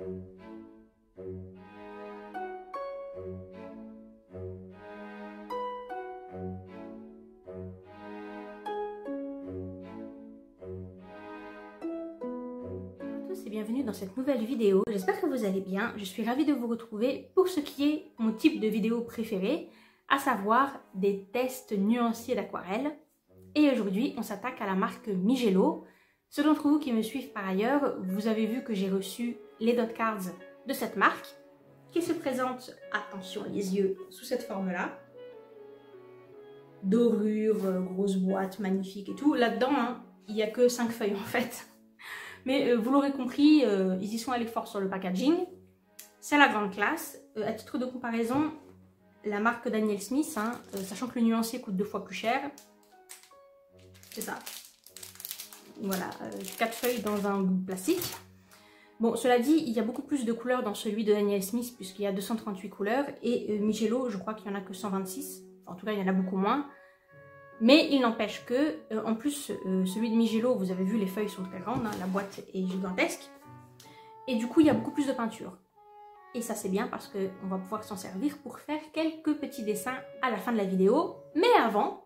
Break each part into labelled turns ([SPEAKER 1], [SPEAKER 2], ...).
[SPEAKER 1] Et bienvenue dans cette nouvelle vidéo. J'espère que vous allez bien. Je suis ravie de vous retrouver pour ce qui est mon type de vidéo préféré, à savoir des tests nuanciers d'aquarelle. Et aujourd'hui, on s'attaque à la marque Mijello. Ceux d'entre vous qui me suivent par ailleurs, vous avez vu que j'ai reçu les dot cards de cette marque qui se présentent, attention les yeux, sous cette forme-là. Dorure, grosse boîte, magnifique et tout. Là-dedans, hein, il n'y a que 5 feuilles en fait. Mais vous l'aurez compris, ils y sont allés fort sur le packaging. C'est la grande classe. À titre de comparaison, la marque Daniel Smith, hein, sachant que le nuancier coûte 2 fois plus cher. C'est ça. Voilà, 4 feuilles dans un bout plastique. Bon, cela dit, il y a beaucoup plus de couleurs dans celui de Daniel Smith, puisqu'il y a 238 couleurs. Et Mijello, je crois qu'il n'y en a que 126. En tout cas, il y en a beaucoup moins. Mais il n'empêche que, en plus, celui de Mijello, vous avez vu, les feuilles sont très grandes, hein, la boîte est gigantesque. Et du coup, il y a beaucoup plus de peinture. Et ça, c'est bien parce qu'on va pouvoir s'en servir pour faire quelques petits dessins à la fin de la vidéo. Mais avant,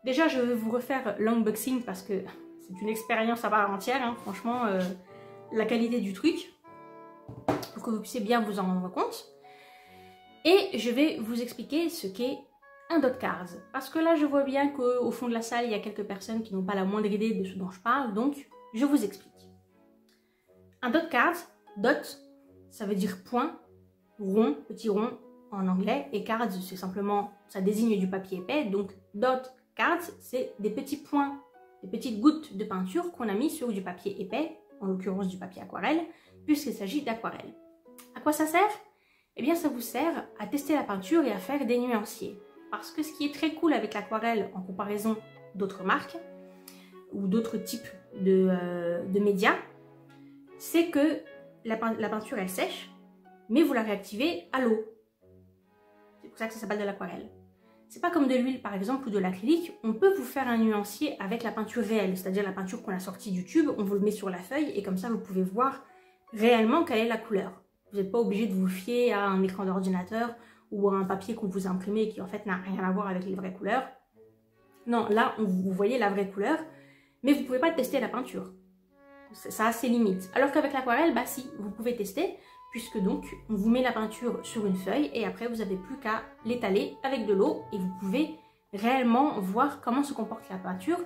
[SPEAKER 1] déjà, je vais vous refaire l'unboxing parce que c'est une expérience à part entière, hein, franchement, la qualité du truc, pour que vous puissiez bien vous en rendre compte. Et je vais vous expliquer ce qu'est un dot cards, parce que là je vois bien qu'au fond de la salle il y a quelques personnes qui n'ont pas la moindre idée de ce dont je parle, donc je vous explique. Un dot cards, dot ça veut dire point, rond, petit rond en anglais, et cards c'est simplement, ça désigne du papier épais, donc dot cards c'est des petits points, des petites gouttes de peinture qu'on a mis sur du papier épais, en l'occurrence du papier aquarelle, puisqu'il s'agit d'aquarelle. À quoi ça sert? Eh bien ça vous sert à tester la peinture et à faire des nuanciers. Parce que ce qui est très cool avec l'aquarelle en comparaison d'autres marques ou d'autres types de médias, c'est que la peinture elle sèche, mais vous la réactivez à l'eau. C'est pour ça que ça s'appelle de l'aquarelle. C'est pas comme de l'huile par exemple ou de l'acrylique, on peut vous faire un nuancier avec la peinture réelle, c'est-à-dire la peinture qu'on a sortie du tube, on vous le met sur la feuille et comme ça vous pouvez voir réellement quelle est la couleur. Vous n'êtes pas obligé de vous fier à un écran d'ordinateur ou un papier qu'on vous a imprimé et qui en fait n'a rien à voir avec les vraies couleurs. Non, là, vous voyez la vraie couleur, mais vous ne pouvez pas tester la peinture. Ça a ses limites. Alors qu'avec l'aquarelle, bah si, vous pouvez tester, puisque donc, on vous met la peinture sur une feuille et après, vous n'avez plus qu'à l'étaler avec de l'eau et vous pouvez réellement voir comment se comporte la peinture.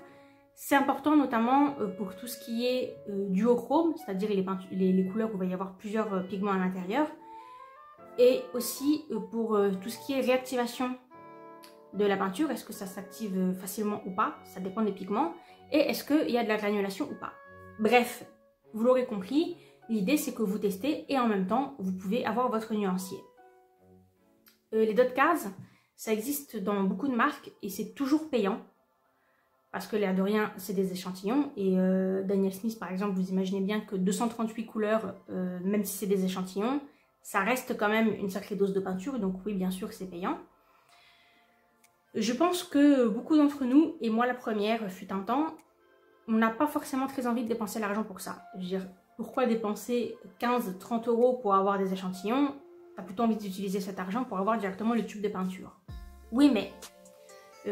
[SPEAKER 1] C'est important notamment pour tout ce qui est duochrome, c'est-à-dire les couleurs où il va y avoir plusieurs pigments à l'intérieur. Et aussi pour tout ce qui est réactivation de la peinture, est-ce que ça s'active facilement ou pas, ça dépend des pigments, et est-ce qu'il y a de la granulation ou pas. Bref, vous l'aurez compris, l'idée c'est que vous testez et en même temps vous pouvez avoir votre nuancier. Les dot cards, ça existe dans beaucoup de marques et c'est toujours payant, parce que l'air de rien c'est des échantillons, et Daniel Smith par exemple, vous imaginez bien que 238 couleurs, même si c'est des échantillons, ça reste quand même une sacrée dose de peinture, donc oui, bien sûr, c'est payant. Je pense que beaucoup d'entre nous, et moi la première, fut un temps, on n'a pas forcément très envie de dépenser l'argent pour ça. Je veux dire, pourquoi dépenser 15-30 € pour avoir des échantillons? T'as plutôt envie d'utiliser cet argent pour avoir directement le tube de peinture. Oui, mais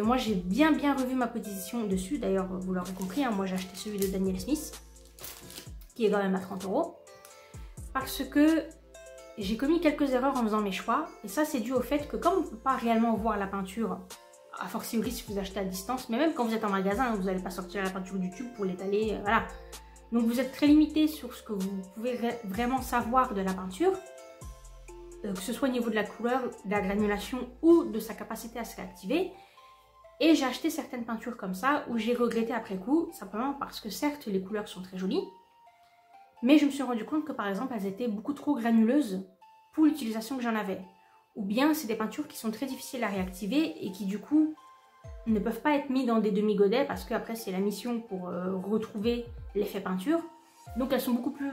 [SPEAKER 1] moi j'ai bien revu ma position dessus, d'ailleurs vous l'aurez compris, hein, moi j'ai acheté celui de Daniel Smith, qui est quand même à 30 €, parce que j'ai commis quelques erreurs en faisant mes choix, et ça c'est dû au fait que comme on ne peut pas réellement voir la peinture, a fortiori si vous achetez à distance, mais même quand vous êtes en magasin, vous n'allez pas sortir la peinture du tube pour l'étaler, voilà. Donc vous êtes très limité sur ce que vous pouvez vraiment savoir de la peinture, que ce soit au niveau de la couleur, de la granulation ou de sa capacité à se réactiver. Et j'ai acheté certaines peintures comme ça, où j'ai regretté après coup, simplement parce que certes les couleurs sont très jolies, mais je me suis rendu compte que par exemple elles étaient beaucoup trop granuleuses pour l'utilisation que j'en avais. Ou bien c'est des peintures qui sont très difficiles à réactiver et qui du coup ne peuvent pas être mises dans des demi-godets parce qu'après c'est la mission pour retrouver l'effet peinture. Donc elles sont beaucoup plus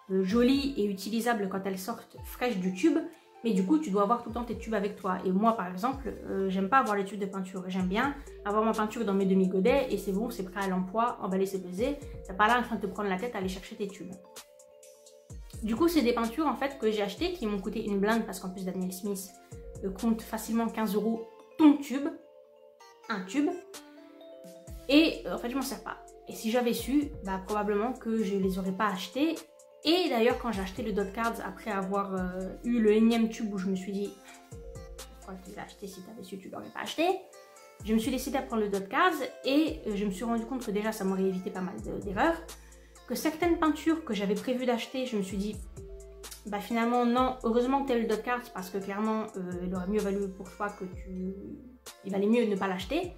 [SPEAKER 1] jolies et utilisables quand elles sortent fraîches du tube, mais du coup tu dois avoir tout le temps tes tubes avec toi. Et moi par exemple, j'aime pas avoir les tubes de peinture, j'aime bien avoir ma peinture dans mes demi-godets et c'est bon, c'est prêt à l'emploi, emballé c'est pesé, t'as pas là en train de te prendre la tête à aller chercher tes tubes. Du coup, c'est des peintures en fait que j'ai achetées qui m'ont coûté une blinde parce qu'en plus Daniel Smith compte facilement 15 € ton tube, un tube. Et en fait, je m'en sers pas. Et si j'avais su, bah, probablement que je les aurais pas achetées. Et d'ailleurs, quand j'ai acheté le Dot Cards après avoir eu le énième tube où je me suis dit pourquoi tu l'as acheté si tu avais su, tu l'aurais pas acheté. Je me suis décidée à prendre le Dot Cards et je me suis rendu compte que déjà ça m'aurait évité pas mal d'erreurs. Que certaines peintures que j'avais prévu d'acheter, je me suis dit, bah finalement non, heureusement que tu as le Dot Cards parce que clairement il aurait mieux valu pour toi que il valait mieux ne pas l'acheter.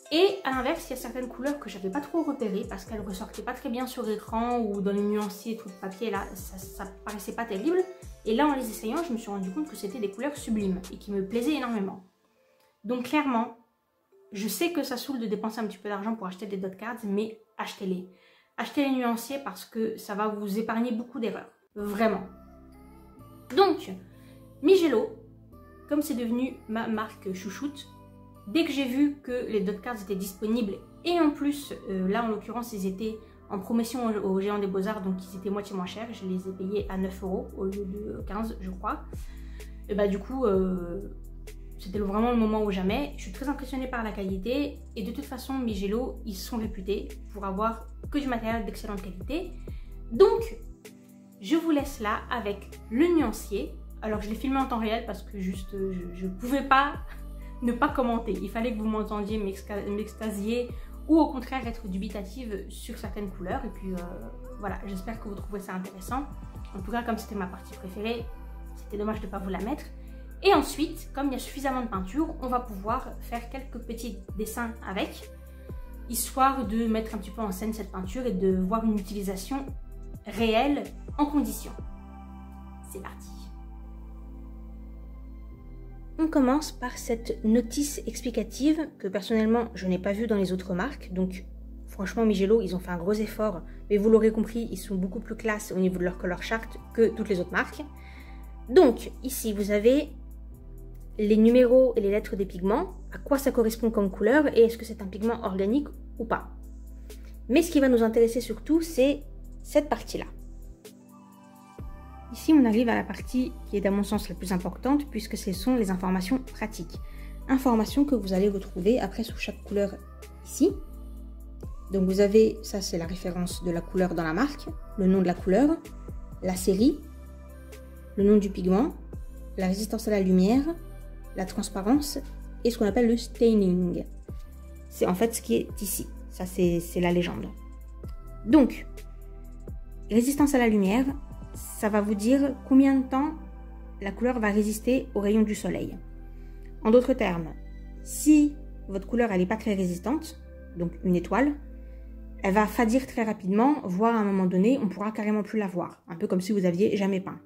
[SPEAKER 1] Et à l'inverse, il y a certaines couleurs que j'avais pas trop repérées parce qu'elles ressortaient pas très bien sur écran ou dans les nuanciers et tout le papier là, ça paraissait pas terrible. Et là en les essayant, je me suis rendu compte que c'était des couleurs sublimes et qui me plaisaient énormément. Donc clairement, je sais que ça saoule de dépenser un petit peu d'argent pour acheter des Dot Cards, mais achetez-les. Achetez les nuanciers parce que ça va vous épargner beaucoup d'erreurs. Vraiment. Donc, Mijello, comme c'est devenu ma marque chouchoute, dès que j'ai vu que les Dot Cards étaient disponibles, et en plus, là en l'occurrence, ils étaient en promotion au Géant des Beaux-Arts, donc ils étaient moitié moins chers, je les ai payés à 9 € au lieu de 15, je crois. Et bah du coup, c'était vraiment le moment ou jamais. Je suis très impressionnée par la qualité, et de toute façon, Mijello, ils sont réputés pour avoir que du matériel d'excellente qualité. Donc, je vous laisse là avec le nuancier. Alors, je l'ai filmé en temps réel parce que juste, je ne pouvais pas ne pas commenter. Il fallait que vous m'entendiez m'extasier ou au contraire être dubitative sur certaines couleurs. Et puis, voilà, j'espère que vous trouvez ça intéressant. En tout cas, comme c'était ma partie préférée, c'était dommage de ne pas vous la mettre. Et ensuite, comme il y a suffisamment de peinture, on va pouvoir faire quelques petits dessins avec, histoire de mettre un petit peu en scène cette peinture et de voir une utilisation réelle en condition. C'est parti. On commence par cette notice explicative que personnellement je n'ai pas vue dans les autres marques. Donc franchement Mijello, ils ont fait un gros effort, mais vous l'aurez compris, ils sont beaucoup plus classe au niveau de leur color chart que toutes les autres marques. Donc ici vous avez les numéros et les lettres des pigments, à quoi ça correspond comme couleur et est-ce que c'est un pigment organique ou pas. Mais ce qui va nous intéresser surtout, c'est cette partie-là. Ici, on arrive à la partie qui est à mon sens la plus importante puisque ce sont les informations pratiques. Informations que vous allez retrouver après sous chaque couleur ici. Donc vous avez, ça c'est la référence de la couleur dans la marque, le nom de la couleur, la série, le nom du pigment, la résistance à la lumière, la transparence et ce qu'on appelle le staining. C'est en fait ce qui est ici. Ça, c'est la légende. Donc, résistance à la lumière, ça va vous dire combien de temps la couleur va résister aux rayons du soleil. En d'autres termes, si votre couleur elle n'est pas très résistante, donc une étoile, elle va fadir très rapidement, voire à un moment donné, on pourra carrément plus la voir. Un peu comme si vous aviez jamais peint.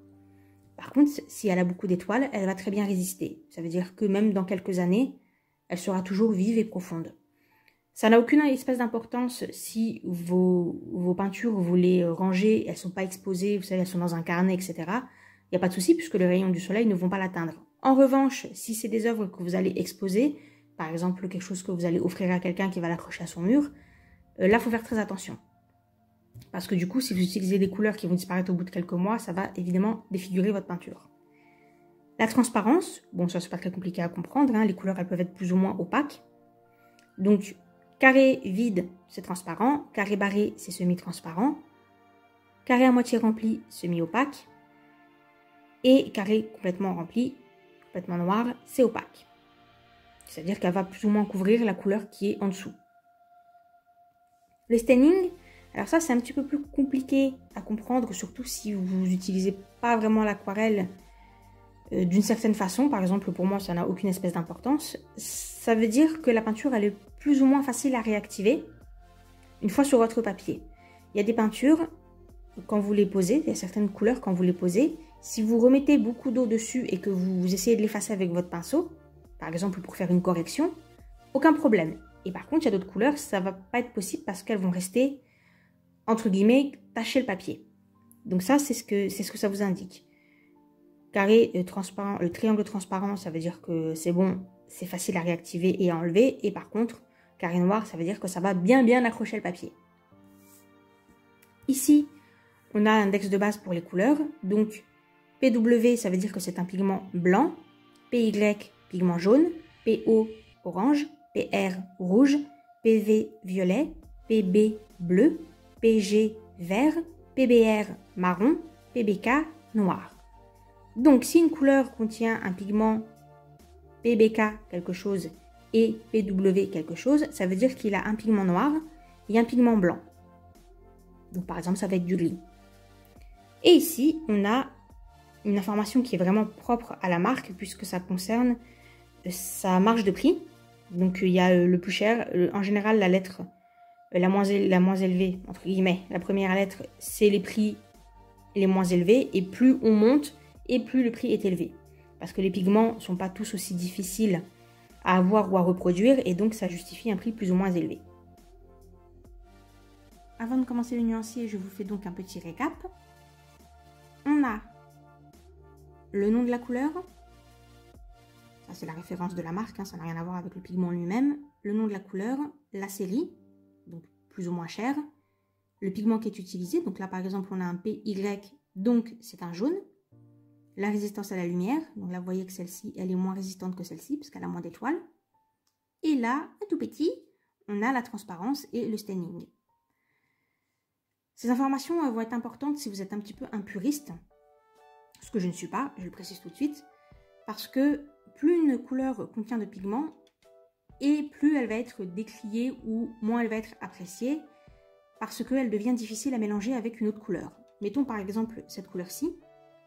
[SPEAKER 1] Par contre, si elle a beaucoup d'étoiles, elle va très bien résister. Ça veut dire que même dans quelques années, elle sera toujours vive et profonde. Ça n'a aucune espèce d'importance si vos peintures, vous les rangez, elles ne sont pas exposées, vous savez, elles sont dans un carnet, etc. Il n'y a pas de souci puisque les rayons du soleil ne vont pas l'atteindre. En revanche, si c'est des œuvres que vous allez exposer, par exemple quelque chose que vous allez offrir à quelqu'un qui va l'accrocher à son mur, là, il faut faire très attention. Parce que du coup, si vous utilisez des couleurs qui vont disparaître au bout de quelques mois, ça va évidemment défigurer votre peinture. La transparence, bon ça c'est pas très compliqué à comprendre, hein, les couleurs elles peuvent être plus ou moins opaques. Donc carré vide c'est transparent, carré barré c'est semi-transparent, carré à moitié rempli semi-opaque, et carré complètement rempli, complètement noir, c'est opaque. C'est-à-dire qu'elle va plus ou moins couvrir la couleur qui est en dessous. Le staining, alors ça c'est un petit peu plus compliqué à comprendre, surtout si vous n'utilisez pas vraiment l'aquarelle d'une certaine façon. Par exemple pour moi ça n'a aucune espèce d'importance. Ça veut dire que la peinture elle est plus ou moins facile à réactiver une fois sur votre papier. Il y a des peintures, quand vous les posez, il y a certaines couleurs quand vous les posez, si vous remettez beaucoup d'eau dessus et que vous essayez de l'effacer avec votre pinceau, par exemple pour faire une correction, aucun problème. Et par contre il y a d'autres couleurs, ça va pas être possible parce qu'elles vont rester entre guillemets, tacher le papier. Donc ça, c'est ce que ça vous indique. Carré transparent, le triangle transparent, ça veut dire que c'est bon, c'est facile à réactiver et à enlever. Et par contre, carré noir, ça veut dire que ça va bien accrocher le papier. Ici, on a l'index de base pour les couleurs. Donc, PW, ça veut dire que c'est un pigment blanc. PY, pigment jaune. PO, orange. PR, rouge. PV, violet. PB, bleu. PG, vert. PBR, marron. PBK, noir. Donc, si une couleur contient un pigment PBK quelque chose et PW quelque chose, ça veut dire qu'il a un pigment noir et un pigment blanc. Donc, par exemple, ça va être du gris. Et ici, on a une information qui est vraiment propre à la marque puisque ça concerne sa marge de prix. Donc, il y a le plus cher. En général, la lettre la moins élevée, entre guillemets, la première lettre, c'est les prix les moins élevés. Et plus on monte, et plus le prix est élevé. Parce que les pigments ne sont pas tous aussi difficiles à avoir ou à reproduire. Et donc, ça justifie un prix plus ou moins élevé. Avant de commencer le nuancier, je vous fais donc un petit récap. On a le nom de la couleur. Ça, c'est la référence de la marque, hein, ça n'a rien à voir avec le pigment lui-même. Le nom de la couleur, la série, donc plus ou moins cher. Le pigment qui est utilisé, donc là par exemple on a un PY, donc c'est un jaune. La résistance à la lumière, donc là vous voyez que celle-ci, elle est moins résistante que celle-ci, parce qu'elle a moins d'étoiles. Et là, un tout petit, on a la transparence et le staining. Ces informations vont être importantes si vous êtes un petit peu un puriste, ce que je ne suis pas, je le précise tout de suite, parce que plus une couleur contient de pigments, et plus elle va être décriée ou moins elle va être appréciée, parce qu'elle devient difficile à mélanger avec une autre couleur. Mettons par exemple cette couleur-ci,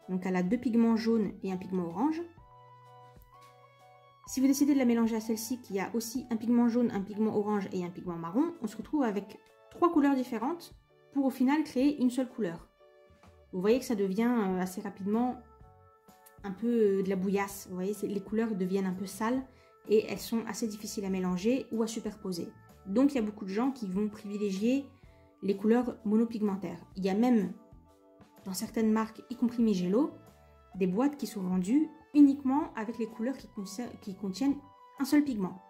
[SPEAKER 1] donc elle a deux pigments jaunes et un pigment orange. Si vous décidez de la mélanger à celle-ci, qui a aussi un pigment jaune, un pigment orange et un pigment marron, on se retrouve avec trois couleurs différentes, pour au final créer une seule couleur. Vous voyez que ça devient assez rapidement un peu de la bouillasse. Vous voyez, les couleurs deviennent un peu sales et elles sont assez difficiles à mélanger ou à superposer. Donc il y a beaucoup de gens qui vont privilégier les couleurs monopigmentaires. Il y a même, dans certaines marques, y compris Mijello, des boîtes qui sont vendues uniquement avec les couleurs qui contiennent un seul pigment.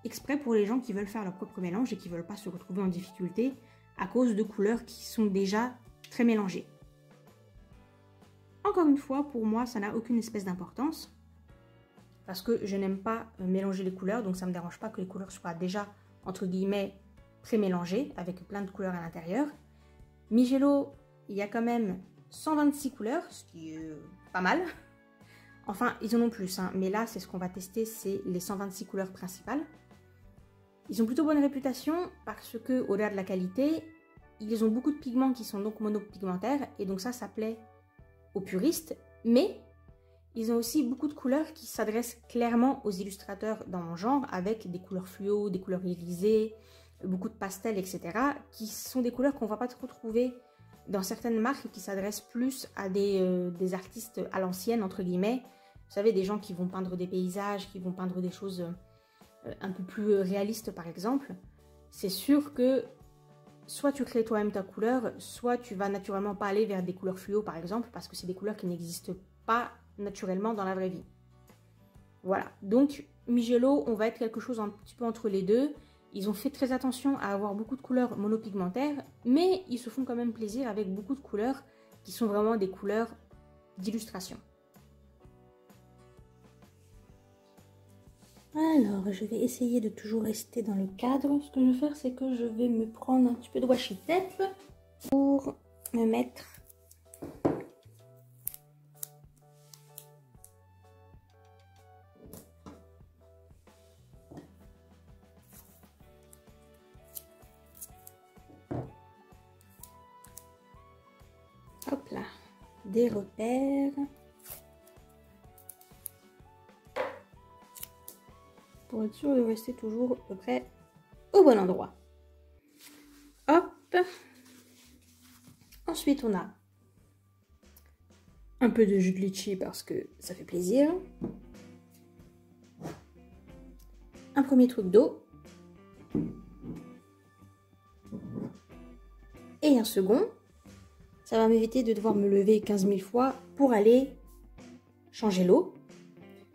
[SPEAKER 1] Exprès pour les gens qui veulent faire leur propre mélange et qui ne veulent pas se retrouver en difficulté à cause de couleurs qui sont déjà très mélangées. Encore une fois, pour moi, ça n'a aucune espèce d'importance parce que je n'aime pas mélanger les couleurs, donc ça ne me dérange pas que les couleurs soient déjà, entre guillemets, pré-mélangées avec plein de couleurs à l'intérieur. Mijello, il y a quand même 126 couleurs, ce qui est pas mal. Enfin, ils en ont plus, hein, mais là, c'est ce qu'on va tester, c'est les 126 couleurs principales. Ils ont plutôt bonne réputation parce que, au-delà de la qualité, ils ont beaucoup de pigments qui sont donc monopigmentaires et donc ça plaît aux puristes, mais ils ont aussi beaucoup de couleurs qui s'adressent clairement aux illustrateurs dans mon genre avec des couleurs fluo, des couleurs irisées, beaucoup de pastels, etc. qui sont des couleurs qu'on ne va pas trop trouver dans certaines marques qui s'adressent plus à des artistes à l'ancienne, entre guillemets. Vous savez, des gens qui vont peindre des paysages, qui vont peindre des choses un peu plus réalistes par exemple. C'est sûr que soit tu crées toi-même ta couleur, soit tu vas naturellement pas aller vers des couleurs fluo par exemple, parce que c'est des couleurs qui n'existent pas naturellement dans la vraie vie. Voilà, donc Mijello, on va être quelque chose un petit peu entre les deux. Ils ont fait très attention à avoir beaucoup de couleurs monopigmentaires, mais ils se font quand même plaisir avec beaucoup de couleurs qui sont vraiment des couleurs d'illustration. Alors, je vais essayer de toujours rester dans le cadre. Ce que je vais faire, c'est que je vais me prendre un petit peu de washi tape pour me mettre hop là, des repères pour être sûr de rester toujours à peu près au bon endroit. Hop. Ensuite, on a un peu de jus de litchi parce que ça fait plaisir. Un premier truc d'eau. Et un second. Ça va m'éviter de devoir me lever 15 000 fois pour aller changer l'eau.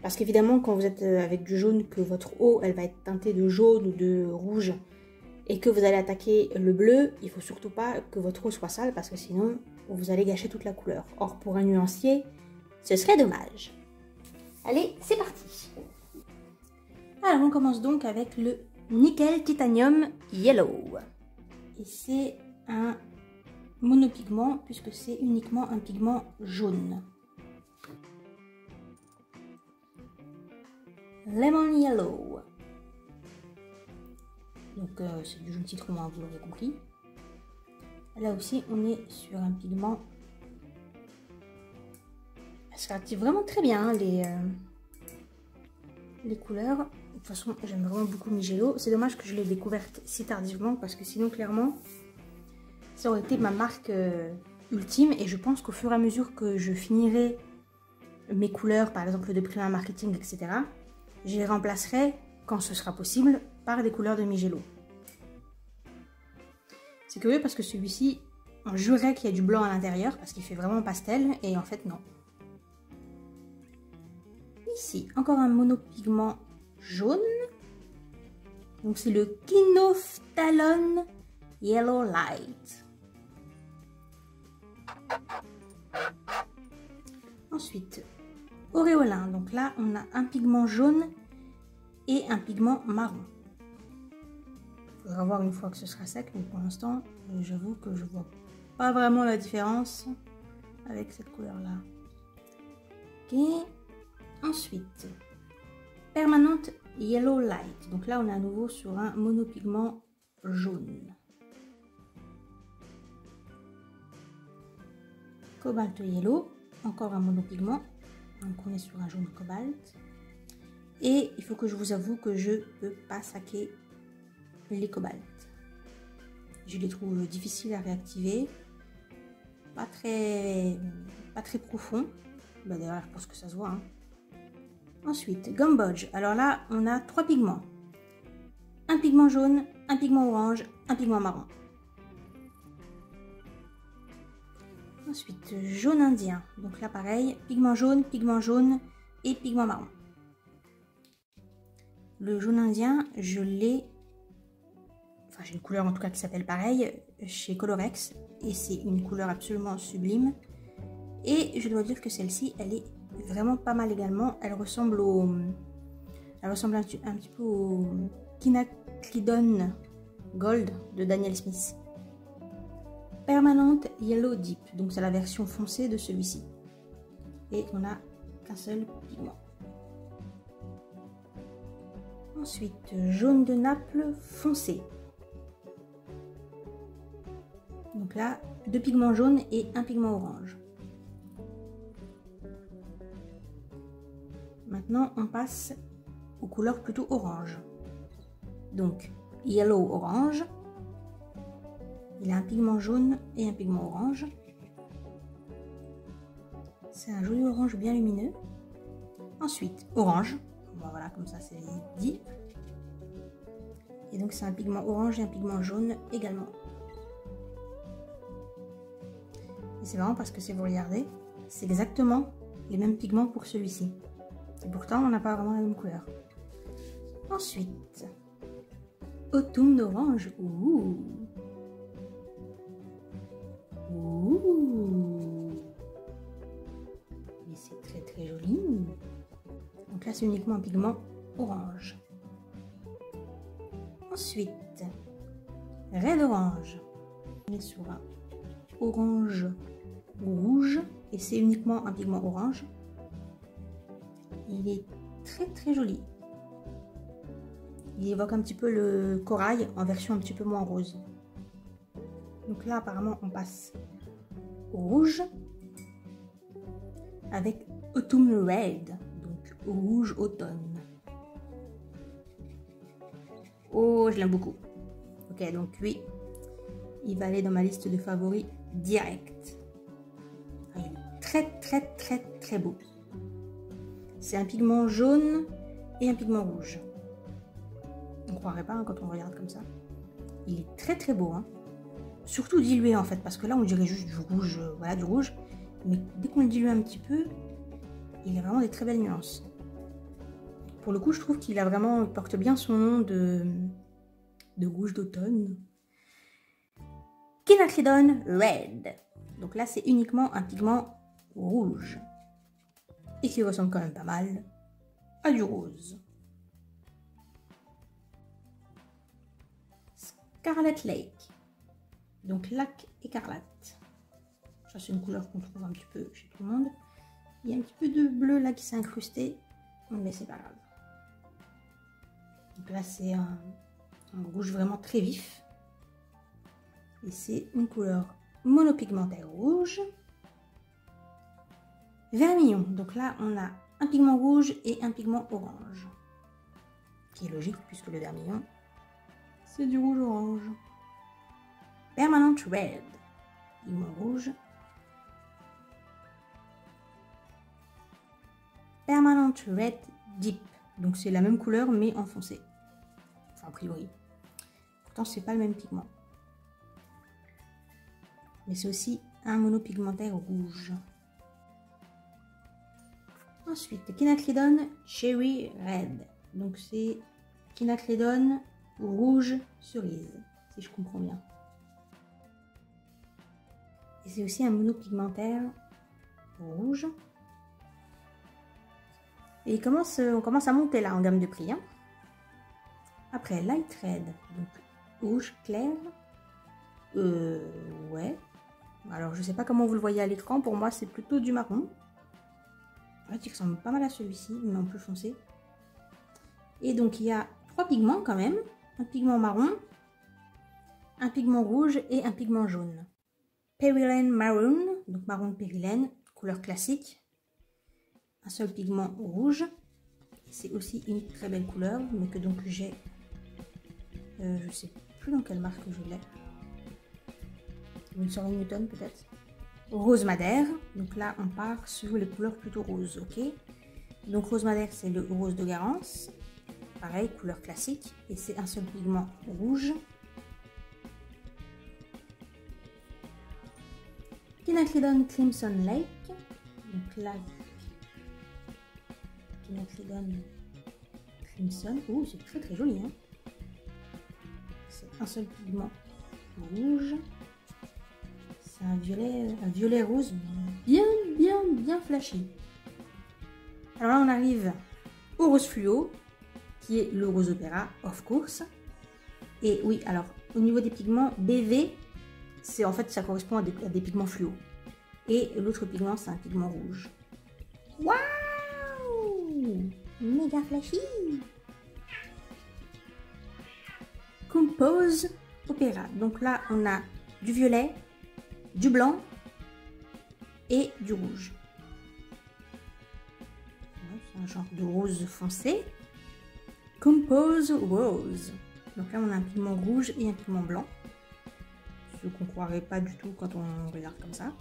[SPEAKER 1] Parce qu'évidemment, quand vous êtes avec du jaune, que votre eau, elle va être teintée de jaune ou de rouge, et que vous allez attaquer le bleu, il ne faut surtout pas que votre eau soit sale, parce que sinon, vous allez gâcher toute la couleur. Or, pour un nuancier, ce serait dommage. Allez, c'est parti. Alors, on commence donc avec le Nickel Titanium Yellow. Et c'est un monopigment puisque c'est uniquement un pigment jaune. Lemon Yellow. Donc c'est du jaune citron, hein, vous l'aurez compris. Là aussi, on est sur un pigment. Ça active vraiment très bien hein, les couleurs. De toute façon, j'aime vraiment beaucoup Mijello. C'est dommage que je l'ai découverte si tardivement parce que sinon, clairement, ça aurait été ma marque ultime. Et je pense qu'au fur et à mesure que je finirai mes couleurs, par exemple de primaire marketing, etc., je les remplacerai, quand ce sera possible, par des couleurs de Mijello. C'est curieux parce que celui-ci, on jurerait qu'il y a du blanc à l'intérieur parce qu'il fait vraiment pastel et en fait non. Ici, encore un monopigment jaune. Donc c'est le Kinophthalon Yellow Light. Ensuite, Auréolin. Donc là, on a un pigment jaune et un pigment marron. Il faudra voir une fois que ce sera sec, mais pour l'instant, j'avoue que je vois pas vraiment la différence avec cette couleur-là. Ok. Ensuite, Permanent Yellow Light. Donc là, on est à nouveau sur un monopigment jaune. Cobalt Yellow, encore un monopigment. Donc on est sur un jaune cobalt. Et il faut que je vous avoue que je ne peux pas saquer les cobalts. Je les trouve difficiles à réactiver. Pas très profond. Bah, d'ailleurs, je pense que ça se voit. Hein. Ensuite, Gambodge. Alors là, on a 3 pigments. Un pigment jaune, un pigment orange, un pigment marron. Ensuite, jaune indien. Donc là, pareil, pigment jaune et pigment marron. Le jaune indien, je l'ai... Enfin, j'ai une couleur en tout cas qui s'appelle pareil, chez Colorex. Et c'est une couleur absolument sublime. Et je dois dire que celle-ci, elle est vraiment pas mal également. Elle ressemble un petit peu au Quinacridone Gold de Daniel Smith. Permanent Yellow Deep, donc c'est la version foncée de celui-ci. Et on n'a qu'un seul pigment. Ensuite, jaune de Naples foncé. Donc là, 2 pigments jaunes et un pigment orange. Maintenant, on passe aux couleurs plutôt orange. Donc, Yellow Orange. Il a un pigment jaune et un pigment orange. C'est un joli orange bien lumineux. Ensuite, orange. Bon, voilà, comme ça c'est dit. Et donc c'est un pigment orange et un pigment jaune également. Et c'est marrant parce que si vous regardez, c'est exactement les mêmes pigments pour celui-ci. Et pourtant, on n'a pas vraiment la même couleur. Ensuite, automne d'orange. Ouh. Ouh. Mais c'est très très joli. Donc là, c'est uniquement un pigment orange. Ensuite, Red Orange. On est sur un orange rouge et c'est uniquement un pigment orange. Il est très très joli. Il évoque un petit peu le corail en version un petit peu moins rose. Donc là apparemment on passe au rouge avec Autumn Red, donc rouge automne. Oh, je l'aime beaucoup. Ok, donc lui, il va aller dans ma liste de favoris direct. Il est très très très très beau. C'est un pigment jaune et un pigment rouge. On ne croirait pas hein, quand on regarde comme ça. Il est très très beau. Hein. Surtout dilué en fait, parce que là on dirait juste du rouge, voilà du rouge. Mais dès qu'on le dilue un petit peu, il a vraiment des très belles nuances. Pour le coup, je trouve qu'il a vraiment, il porte bien son nom de rouge d'automne. Quinacridone Red. Donc là, c'est uniquement un pigment rouge. Et qui ressemble quand même pas mal à du rose. Scarlet Lake. Donc lac écarlate. Ça, c'est une couleur qu'on trouve un petit peu chez tout le monde. Il y a un petit peu de bleu là qui s'est incrusté. Mais c'est pas grave. Donc là, c'est un rouge vraiment très vif. Et c'est une couleur monopigmentaire rouge. Vermillon. Donc là, on a un pigment rouge et un pigment orange. Qui est logique puisque le vermillon, c'est du rouge-orange. Permanent Red. Pigment rouge. Permanent Red Deep. Donc c'est la même couleur mais en foncé. Enfin, a priori. Pourtant, c'est pas le même pigment. Mais c'est aussi un monopigmentaire rouge. Ensuite, Quinacridone Cherry Red. Donc c'est Quinacridone rouge cerise, si je comprends bien. Et c'est aussi un monopigmentaire rouge. Et on commence à monter là en gamme de prix. Hein. Après, Light Red, donc rouge clair. Ouais. Alors, je sais pas comment vous le voyez à l'écran. Pour moi, c'est plutôt du marron. En fait, il ressemble pas mal à celui-ci, mais en plus foncé. Et donc, il y a 3 pigments quand même. Un pigment marron, un pigment rouge et un pigment jaune. Perilene Maroon, donc marron de périlène, couleur classique. Un seul pigment rouge. C'est aussi une très belle couleur, mais que donc j'ai... je sais plus dans quelle marque je l'ai. Winsor & Newton peut-être. Rose madère, donc là on part sur les couleurs plutôt roses, ok. Donc rose madère c'est le rose de Garance, pareil couleur classique, et c'est un seul pigment rouge. Quinacridone Crimson Lake, donc là Quinacridone Crimson, oh c'est très très joli, hein. C'est un seul pigment rouge. C'est un violet rose bien flashy. Alors là, on arrive au rose fluo, qui est le rose opéra, of course. Et oui, alors, au niveau des pigments, BV, c'est en fait, ça correspond à des pigments fluo. Et l'autre pigment, c'est un pigment rouge. Waouh! Méga flashy! Compose opéra. Donc là, on a du violet, du blanc et du rouge. C'est un genre de rose foncé. Compose Rose. Donc là, on a un pigment rouge et un pigment blanc. Ce qu'on ne croirait pas du tout quand on regarde comme ça.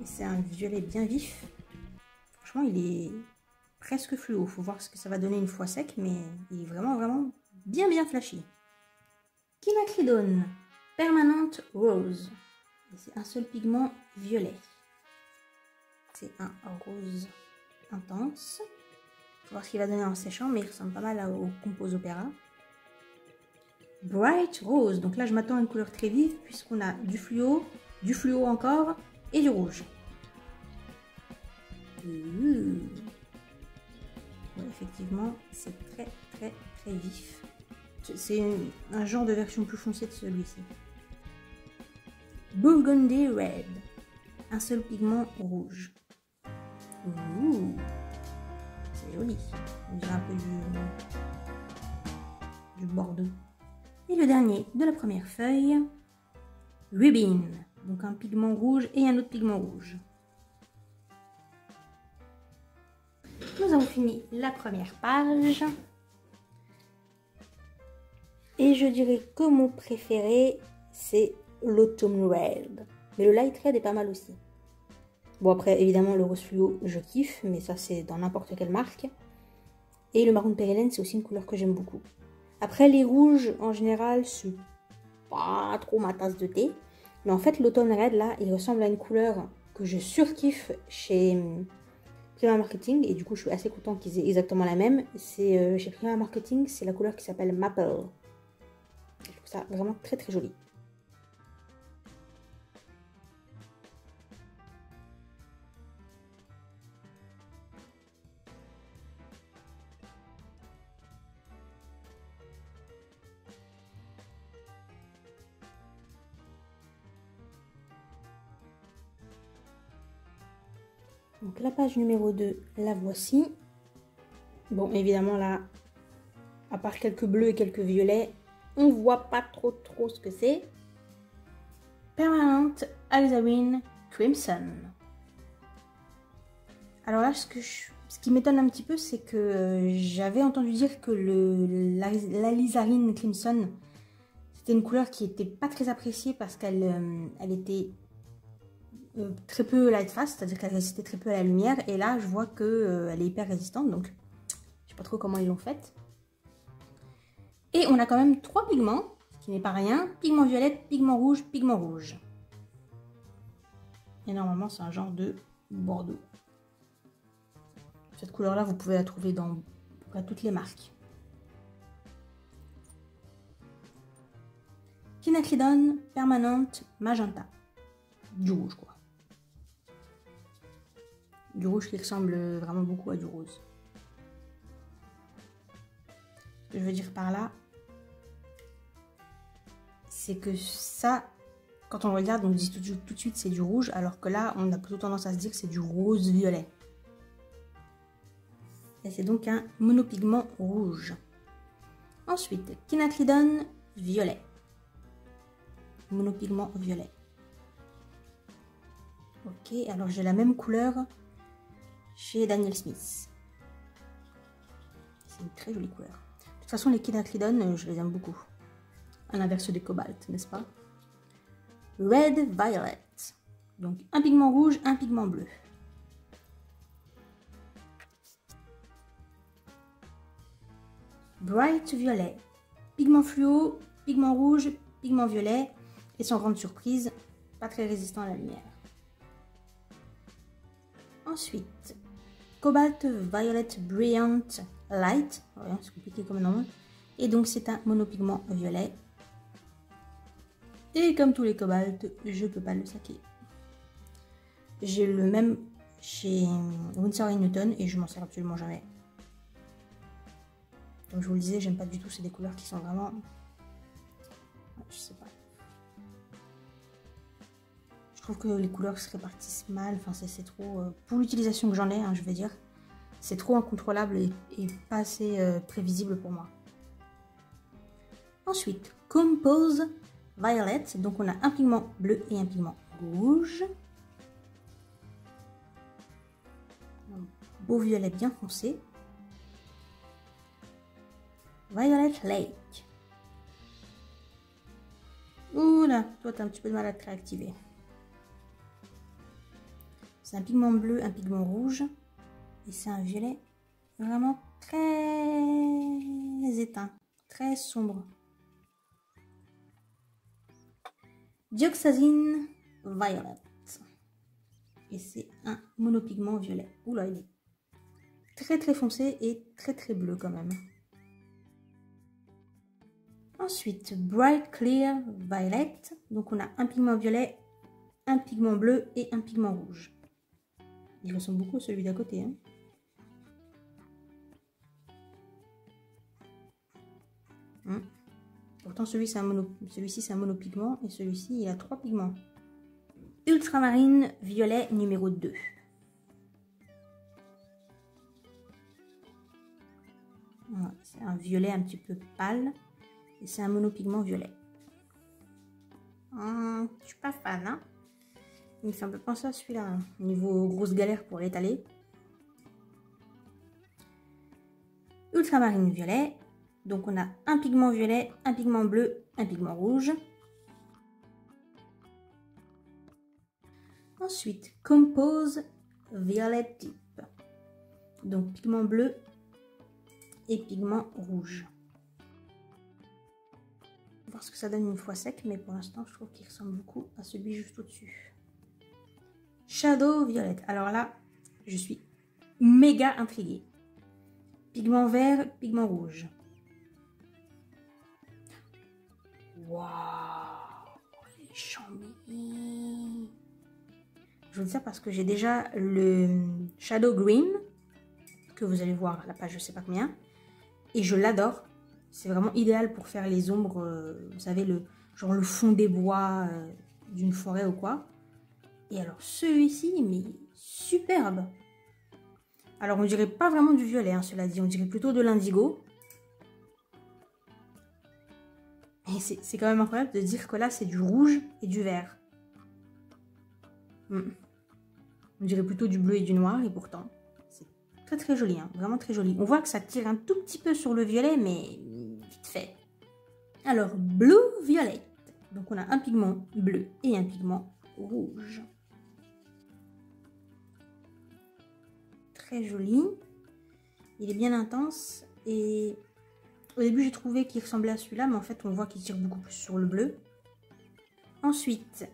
[SPEAKER 1] Et c'est un violet bien vif. Franchement, il est presque fluo. Faut voir ce que ça va donner une fois sec, mais il est vraiment bien flashy. Quinacridone Permanent Rose. C'est un seul pigment violet. C'est un rose intense. Faut voir ce qu'il va donner en séchant, mais il ressemble pas mal au Compose Opéra. Bright Rose. Donc là, je m'attends à une couleur très vive, puisqu'on a du fluo encore, et du rouge. Ouais, effectivement, c'est très vif. C'est un genre de version plus foncée de celui-ci. Burgundy Red, un seul pigment rouge. C'est joli. On dirait un peu du bordeaux. Et le dernier de la première feuille, Rubin, donc un pigment rouge et un autre pigment rouge. Nous avons fini la première page. Et je dirais que mon préféré, c'est l'Autumn Red. Mais le Light Red est pas mal aussi. Bon après, évidemment, le rose fluo, je kiffe, mais ça c'est dans n'importe quelle marque. Et le marron de périlène, c'est aussi une couleur que j'aime beaucoup. Après, les rouges, en général, c'est pas trop ma tasse de thé. Mais en fait, l'Autumn Red, là, il ressemble à une couleur que je surkiffe chez Prima Marketing. Et du coup, je suis assez contente qu'ils aient exactement la même. C'est chez Prima Marketing, c'est la couleur qui s'appelle Maple. Je trouve ça vraiment très joli. Donc la page numéro 2, la voici. Bon, évidemment là, à part quelques bleus et quelques violets, on voit pas trop ce que c'est. Permanent Alizarin Crimson. Alors là, ce qui m'étonne un petit peu, c'est que j'avais entendu dire que l'Alizarine Crimson, c'était une couleur qui n'était pas très appréciée parce qu'elle était très peu light fast, c'est-à-dire qu'elle résistait très peu à la lumière. Et là, je vois qu'elle est hyper résistante, donc je sais pas trop comment ils l'ont faite. Et on a quand même 3 pigments, ce qui n'est pas rien. Pigment violet, pigment rouge, pigment rouge. Et normalement, c'est un genre de bordeaux. Cette couleur-là, vous pouvez la trouver dans toutes les marques. Quinacridone permanente magenta. Du rouge, quoi. Du rouge qui ressemble vraiment beaucoup à du rose. Ce que je veux dire par là, c'est que ça, quand on regarde, on dit tout de suite c'est du rouge, alors que là, on a plutôt tendance à se dire que c'est du rose-violet. Et c'est donc un monopigment rouge. Ensuite, quinacridone violet. Monopigment violet. Ok, alors j'ai la même couleur chez Daniel Smith. C'est une très jolie couleur. De toute façon, les quinacridone, je les aime beaucoup. À l'inverse des cobaltes, n'est-ce pas? Red Violet. Donc un pigment rouge, un pigment bleu. Bright Violet. Pigment fluo, pigment rouge, pigment violet. Et sans grande surprise, pas très résistant à la lumière. Ensuite, Cobalt Violet Brilliant Light. Ouais, c'est compliqué comme nom. Et donc c'est un monopigment violet. Et comme tous les cobaltes, je peux pas le saquer. J'ai le même chez Winsor & Newton et je m'en sers absolument jamais. Comme je vous le disais, j'aime pas du tout, c'est des couleurs qui sont vraiment... Je sais pas. Je trouve que les couleurs se répartissent mal, enfin c'est trop... pour l'utilisation que j'en ai, hein, je vais dire, c'est trop incontrôlable et pas assez prévisible pour moi. Ensuite, Compose Violet, donc on a un pigment bleu et un pigment rouge. Un beau violet bien foncé. Violet Lake. Oula, toi t'as un petit peu de mal à te réactiver. C'est un pigment bleu, un pigment rouge. Et c'est un violet vraiment très éteint, très sombre. Dioxazine Violet. Et c'est un monopigment violet. Oula, il est très foncé et très bleu quand même. Ensuite, Bright Clear Violet. Donc on a un pigment violet, un pigment bleu et un pigment rouge. Il ressemble beaucoup à celui d'à côté. Hein. Pourtant celui-ci c'est un monopigment et celui-ci il a 3 pigments. Ultramarine violet numéro 2. Ouais, c'est un violet un petit peu pâle et c'est un monopigment violet. Je suis pas fan, hein. Il me fait un peu penser à celui-là, hein. Niveau grosse galère pour l'étaler. Ultramarine violet. Donc on a un pigment violet, un pigment bleu, un pigment rouge. Ensuite, Compose Violet Deep. Donc pigment bleu et pigment rouge. On va voir ce que ça donne une fois sec, mais pour l'instant je trouve qu'il ressemble beaucoup à celui juste au-dessus. Shadow Violet. Alors là, je suis méga intriguée. Pigment vert, pigment rouge. Waouh, il est chambé. Je vous dis ça parce que j'ai déjà le Shadow Green, que vous allez voir à la page je sais pas combien, et je l'adore. C'est vraiment idéal pour faire les ombres, vous savez, genre le fond des bois d'une forêt ou quoi. Et alors celui-ci, mais superbe. Alors on dirait pas vraiment du violet, hein, cela dit, on dirait plutôt de l'indigo. Et c'est quand même incroyable de dire que là c'est du rouge et du vert. On dirait plutôt du bleu et du noir et pourtant c'est très très joli, hein, vraiment très joli. On voit que ça tire un tout petit peu sur le violet mais vite fait. Alors blue violet, donc on a un pigment bleu et un pigment rouge. Très joli, il est bien intense et au début j'ai trouvé qu'il ressemblait à celui-là mais en fait on voit qu'il tire beaucoup plus sur le bleu. Ensuite,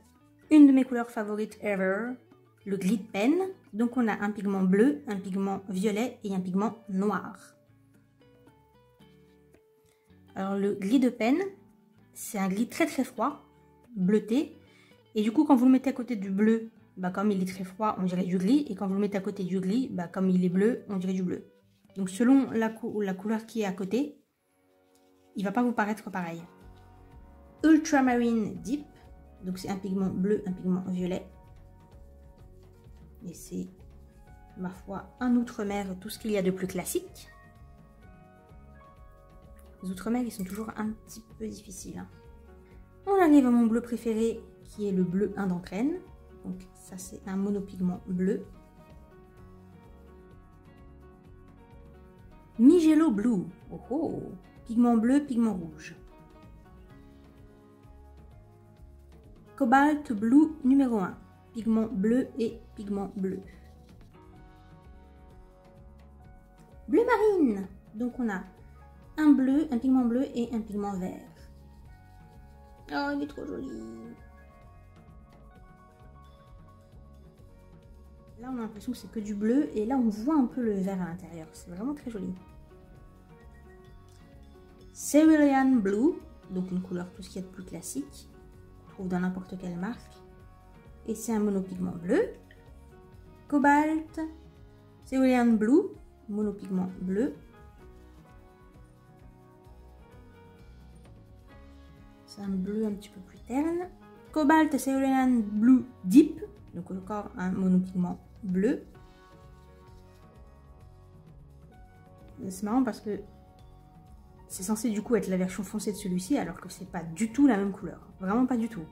[SPEAKER 1] une de mes couleurs favorites ever, le Glide Pen. Donc on a un pigment bleu, un pigment violet et un pigment noir. Alors le Glide Pen, c'est un glide très très froid, bleuté. Et du coup quand vous le mettez à côté du bleu, bah, comme il est très froid, on dirait du gris. Et quand vous le mettez à côté du gris, bah, comme il est bleu, on dirait du bleu. Donc selon la couleur qui est à côté, il va pas vous paraître pareil. Ultramarine Deep, donc c'est un pigment bleu, un pigment violet. Et c'est, ma foi, un outre-mer, tout ce qu'il y a de plus classique. Les outre-mer, ils sont toujours un petit peu difficiles, hein. On arrive à mon bleu préféré, qui est le bleu Indanthrène. Donc ça, c'est un monopigment bleu. Mijello Blue. Oh oh, pigment bleu, pigment rouge. Cobalt Blue numéro 1. Pigment bleu et pigment bleu. Bleu marine. Donc on a un bleu, un pigment bleu et un pigment vert. Oh, il est trop joli. Là, on a l'impression que c'est que du bleu et là, on voit un peu le vert à l'intérieur. C'est vraiment très joli. Cerulean Blue, donc une couleur tout ce qu'il y a de plus classique. On trouve dans n'importe quelle marque. Et c'est un monopigment bleu. Cobalt, Cerulean Blue, monopigment bleu. C'est un bleu un petit peu plus terne. Cobalt Cerulean Blue Deep, donc encore un monopigment bleu. C'est marrant parce que c'est censé du coup être la version foncée de celui-ci alors que c'est pas du tout la même couleur. Vraiment pas du tout.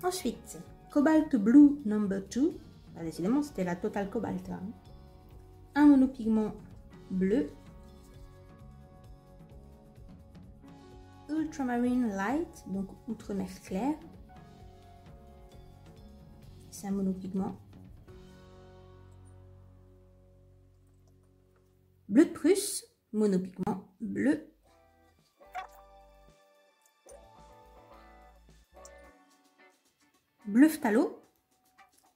[SPEAKER 1] Ensuite, Cobalt Blue Number 2. Bah, décidément, c'était la totale cobalt. Hein. Un monopigment bleu. Ultramarine Light, donc outre-mer clair. C'est un monopigment. Bleu de Prusse, monopigment bleu. Bleu Phthalo,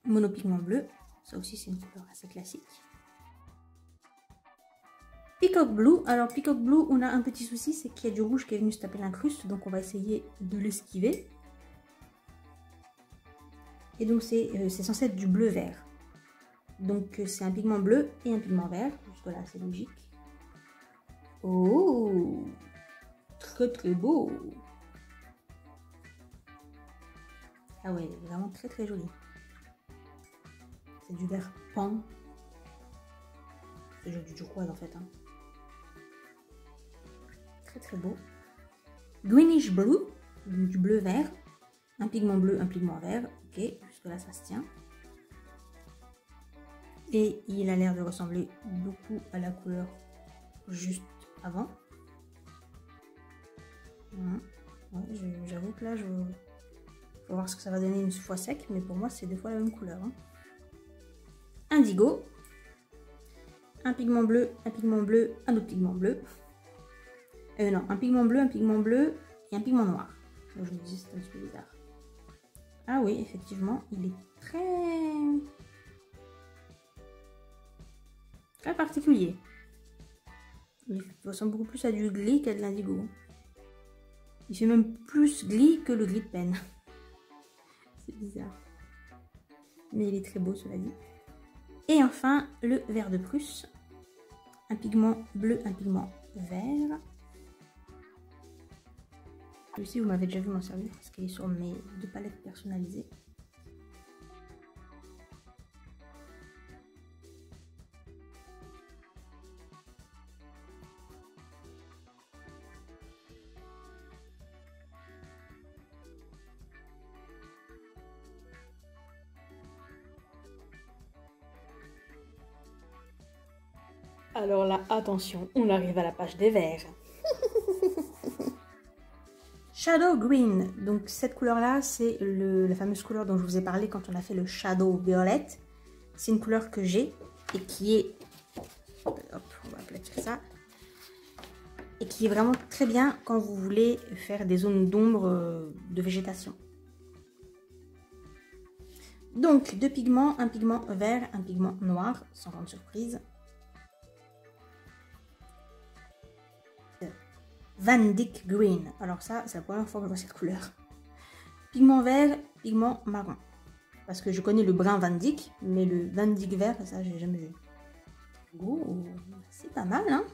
[SPEAKER 1] monopigment bleu. Ça aussi, c'est une couleur assez classique. Peacock Blue. Alors, Peacock Blue, on a un petit souci, c'est qu'il y a du rouge qui est venu se taper l'incruste. Donc, on va essayer de l'esquiver. Et donc, c'est censé être du bleu vert. Donc, c'est un pigment bleu et un pigment vert. Jusque-là, c'est logique. Oh, très très beau. Ah ouais, vraiment très très joli. C'est du vert pan. C'est du turquoise en fait. Hein. Très très beau. Greenish Blue, donc du bleu vert. Un pigment bleu, un pigment vert. Ok, jusque là ça se tient. Et il a l'air de ressembler beaucoup à la couleur juste avant. Ouais, j'avoue que là, je vais voir ce que ça va donner une fois sec, mais pour moi, c'est deux fois la même couleur. Hein. Indigo. Un pigment bleu, un autre pigment bleu. Non, un pigment bleu et un pigment noir. Donc, je me dis, c'est un petit peu bizarre. Ah oui, effectivement, il est très particulier. Il ressemble beaucoup plus à du gris qu'à de l'indigo. Il fait même plus gris que le Glide Pen. C'est bizarre. Mais il est très beau, cela dit. Et enfin, le vert de Prusse. Un pigment bleu, un pigment vert. Celui-ci, vous m'avez déjà vu m'en servir parce qu'il est sur mes deux palettes personnalisées. Alors là, attention, on arrive à la page des verts. Shadow Green, donc cette couleur-là, c'est la fameuse couleur dont je vous ai parlé quand on a fait le Shadow Violet. C'est une couleur que j'ai et qui est... Hop, on va aplatir ça. Et qui est vraiment très bien quand vous voulez faire des zones d'ombre de végétation. Donc, deux pigments, un pigment vert, un pigment noir, sans grande surprise. Van Dyck Green. Alors ça, c'est la première fois que je vois cette couleur. Pigment vert, pigment marron. Parce que je connais le brun Van Dyck, mais le Van Dyck vert, ça, j'ai jamais vu. Oh, c'est pas mal, hein?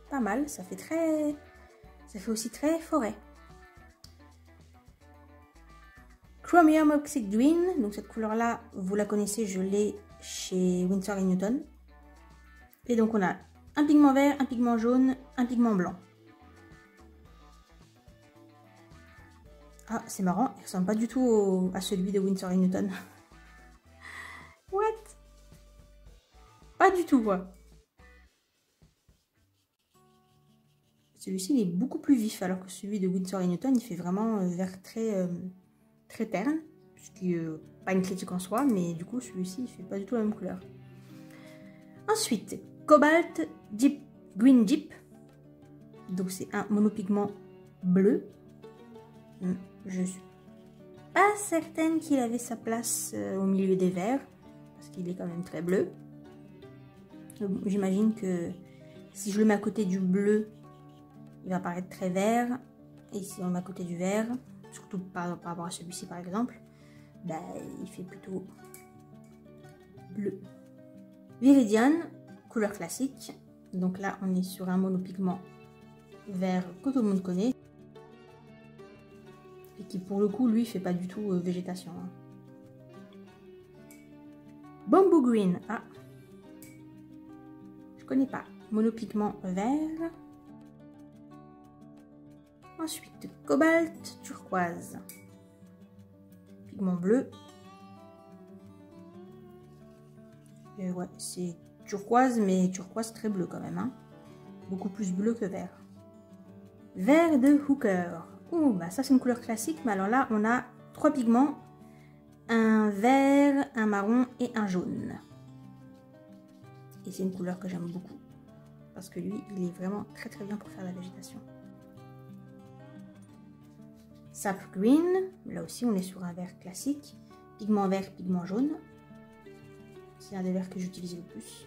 [SPEAKER 1] Pas mal, ça fait très... Ça fait aussi très forêt. Chromium Oxide Green. Donc cette couleur-là, vous la connaissez, je l'ai chez Winsor & Newton. Et donc on a un pigment vert, un pigment jaune, un pigment blanc. Ah, c'est marrant, il ressemble pas du tout à celui de Winsor & Newton. What? Pas du tout, quoi. Celui-ci, il est beaucoup plus vif, alors que celui de Winsor & Newton, il fait vraiment vert très terne. Ce qui n'est pas une critique en soi, mais du coup, celui-ci, il fait pas du tout la même couleur. Ensuite, Cobalt Deep Green Deep. Donc c'est un monopigment bleu. Je suis pas certaine qu'il avait sa place au milieu des verts, parce qu'il est quand même très bleu. J'imagine que si je le mets à côté du bleu, il va paraître très vert. Et si on le met à côté du vert, surtout par rapport à celui-ci par exemple, bah, il fait plutôt bleu. Viridian, couleur classique. Donc là, on est sur un monopigment vert que tout le monde connaît. Et qui pour le coup, lui, fait pas du tout végétation. Hein. Bamboo Green. Ah, je connais pas. Monopigment vert. Ensuite, Cobalt Turquoise. Pigment bleu. Et ouais, c'est turquoise, mais turquoise très bleu quand même. Hein. Beaucoup plus bleu que vert. Vert de Hooker. Ouh, bah ça c'est une couleur classique, mais alors là on a trois pigments. Un vert, un marron et un jaune. Et c'est une couleur que j'aime beaucoup. Parce que lui, il est vraiment très bien pour faire la végétation. Sap Green. Là aussi on est sur un vert classique. Pigment vert, pigment jaune. C'est un des verts que j'utilise le plus.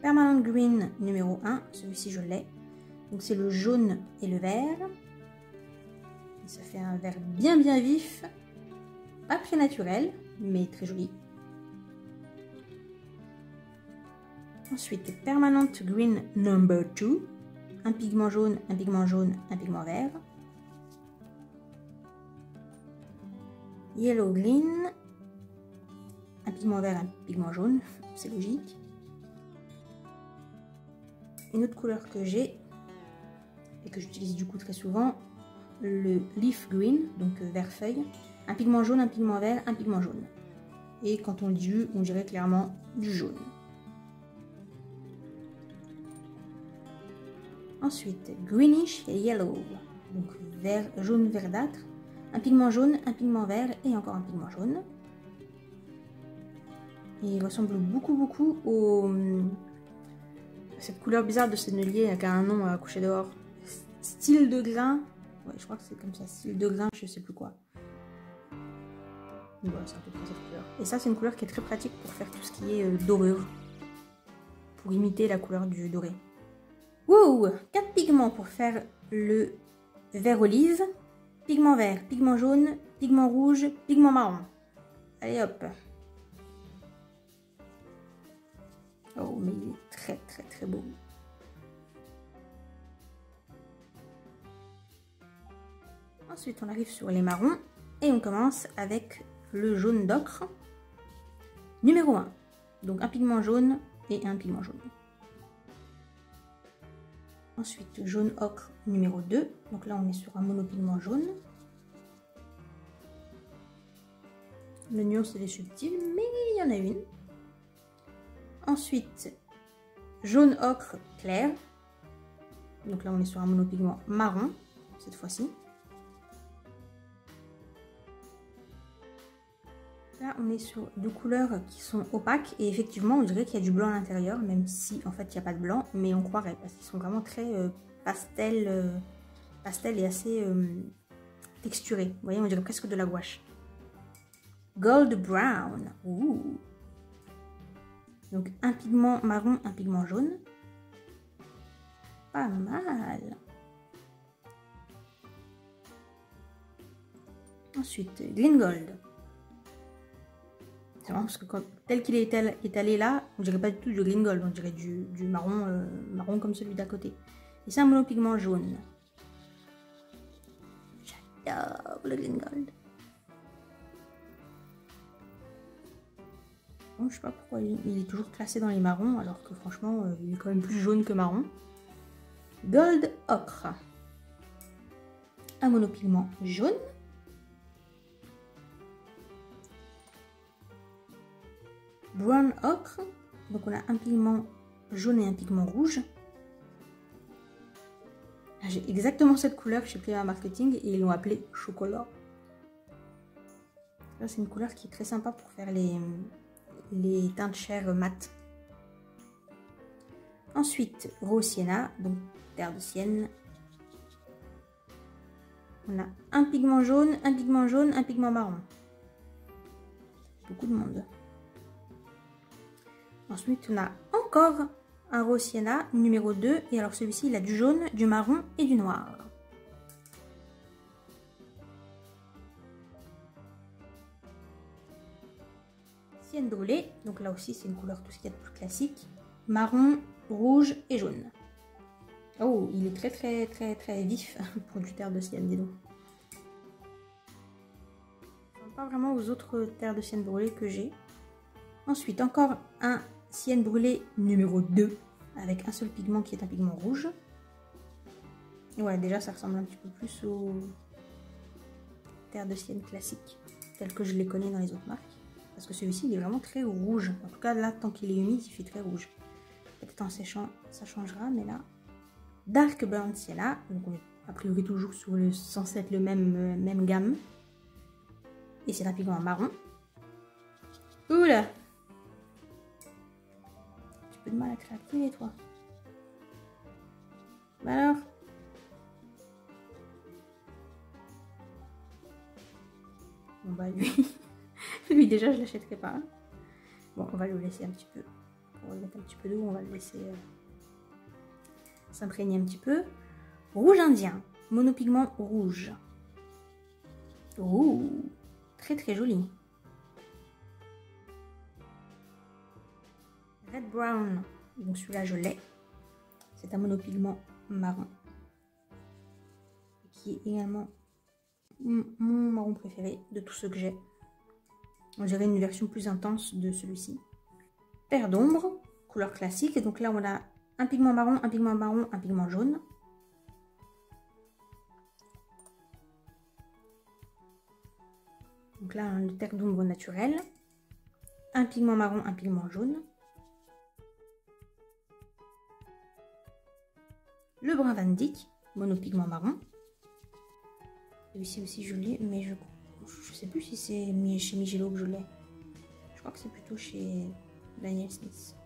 [SPEAKER 1] Permanent Green numéro 1, celui-ci je l'ai. Donc c'est le jaune et le vert. Et ça fait un vert bien vif. Pas très naturel, mais très joli. Ensuite, Permanent Green number 2. Un pigment jaune, un pigment jaune, un pigment vert. Yellow Green. Un pigment vert, un pigment jaune, c'est logique. Une autre couleur que j'ai et que j'utilise du coup très souvent, le Leaf Green, donc vert feuille. Un pigment jaune, un pigment vert, un pigment jaune. Et quand on le dit, on dirait clairement du jaune. Ensuite, Greenish et Yellow, donc vert, jaune verdâtre. Un pigment jaune, un pigment vert et encore un pigment jaune. Et il ressemble beaucoup à cette couleur bizarre de sennelier qui a un nom à coucher dehors. Style de grain. Ouais, je crois que c'est comme ça. Style de grain, je sais plus quoi. Voilà, c'est à peu près cette couleur. Et ça, c'est une couleur qui est très pratique pour faire tout ce qui est dorure. Pour imiter la couleur du doré. Wow! 4 pigments pour faire le vert olive. Pigment vert, pigment jaune, pigment rouge, pigment marron. Allez hop! Oh, mais il est très beau. Ensuite, on arrive sur les marrons et on commence avec le jaune d'ocre numéro 1. Donc un pigment jaune et un pigment jaune. Ensuite, jaune ocre numéro 2. Donc là, on est sur un monopigment jaune. Le nuance elle est subtile, mais il y en a une. Ensuite, jaune ocre clair. Donc là, on est sur un monopigment marron, cette fois-ci. Là, on est sur deux couleurs qui sont opaques. Et effectivement, on dirait qu'il y a du blanc à l'intérieur, même si, en fait, il n'y a pas de blanc. Mais on croirait, parce qu'ils sont vraiment très pastel et assez texturés. Vous voyez, on dirait presque de la gouache. Gold brown. Ouh. Donc, un pigment marron, un pigment jaune. Pas mal. Ensuite, Green Gold. C'est marrant parce que tel qu'il est étalé là, on dirait pas du tout du Green Gold, on dirait du marron, marron comme celui d'à côté. Et c'est un monopigment jaune. J'adore le Green Gold. Bon, je sais pas pourquoi il est toujours classé dans les marrons, alors que franchement, il est quand même plus jaune que marron. Gold ocre. Un monopigment jaune. Brown ocre. Donc on a un pigment jaune et un pigment rouge. J'ai exactement cette couleur chez Prima Marketing et ils l'ont appelée chocolat. Là c'est une couleur qui est très sympa pour faire les teintes chair mat. Ensuite, rose sienna, donc terre de sienne. On a un pigment jaune, un pigment jaune, un pigment marron. Beaucoup de monde. Ensuite, on a encore un rose sienna numéro 2. Et alors celui-ci, il a du jaune, du marron et du noir. Sienne brûlée, donc là aussi c'est une couleur tout ce qu'il y a de plus classique. Marron, rouge et jaune. Oh, il est très très très très vif pour du terre de sienne, dis donc. Je ne pas vraiment aux autres terres de sienne brûlée que j'ai. Ensuite, encore un sienne brûlée numéro 2 avec un seul pigment qui est un pigment rouge. Et ouais, déjà ça ressemble un petit peu plus aux terres de sienne classiques telles que je les connais dans les autres marques. Parce que celui-ci il est vraiment très rouge. En tout cas là, tant qu'il est humide, il fait très rouge. Peut-être en séchant, ça changera, mais là... Dark Brown Sienna, donc on est a priori toujours sur le censé être le même gamme. Et c'est un pigment marron. Oula! Tu peux de mal à te réactiver, toi. Bah alors? Bon bah lui déjà je l'achèterai pas. Bon, on va le laisser un petit peu. On va mettre un petit peu d'eau, on va le laisser s'imprégner un petit peu. Rouge indien, monopigment rouge. Oh, très très joli. Red brown, donc celui-là je l'ai. C'est un monopigment marron. Qui est également mon marron préféré de tous ceux que j'ai. On dirait une version plus intense de celui-ci. Paire d'ombre, couleur classique. Et donc là, on a un pigment marron, un pigment marron, un pigment jaune. Donc là, une terre d'ombre naturelle. Un pigment marron, un pigment jaune. Le brun Van Dyck, monopigment marron. Celui-ci aussi, je l'ai, mais je sais plus si c'est chez Migelo que je l'ai. Je crois que c'est plutôt chez Daniel Smith.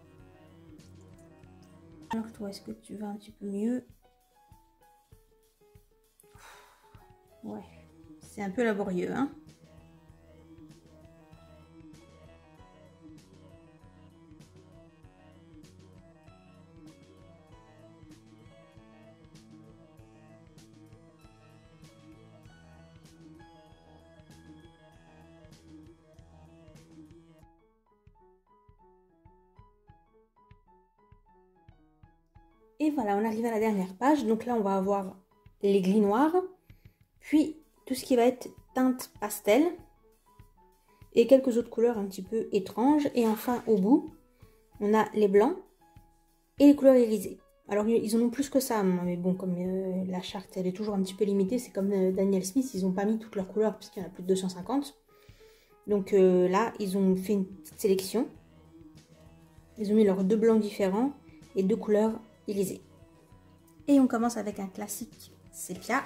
[SPEAKER 1] Alors toi, est-ce que tu vas un petit peu mieux? Ouais, c'est un peu laborieux, hein. Et voilà, on arrive à la dernière page. Donc là, on va avoir les gris noirs, puis tout ce qui va être teinte pastel, et quelques autres couleurs un petit peu étranges. Et enfin, au bout, on a les blancs et les couleurs irisées. Alors, ils en ont plus que ça, mais bon, comme la charte, elle est toujours un petit peu limitée, c'est comme Daniel Smith, ils n'ont pas mis toutes leurs couleurs, puisqu'il y en a plus de 250. Donc là, ils ont fait une petite sélection. Ils ont mis leurs deux blancs différents et deux couleurs irisées. Et on commence avec un classique sépia.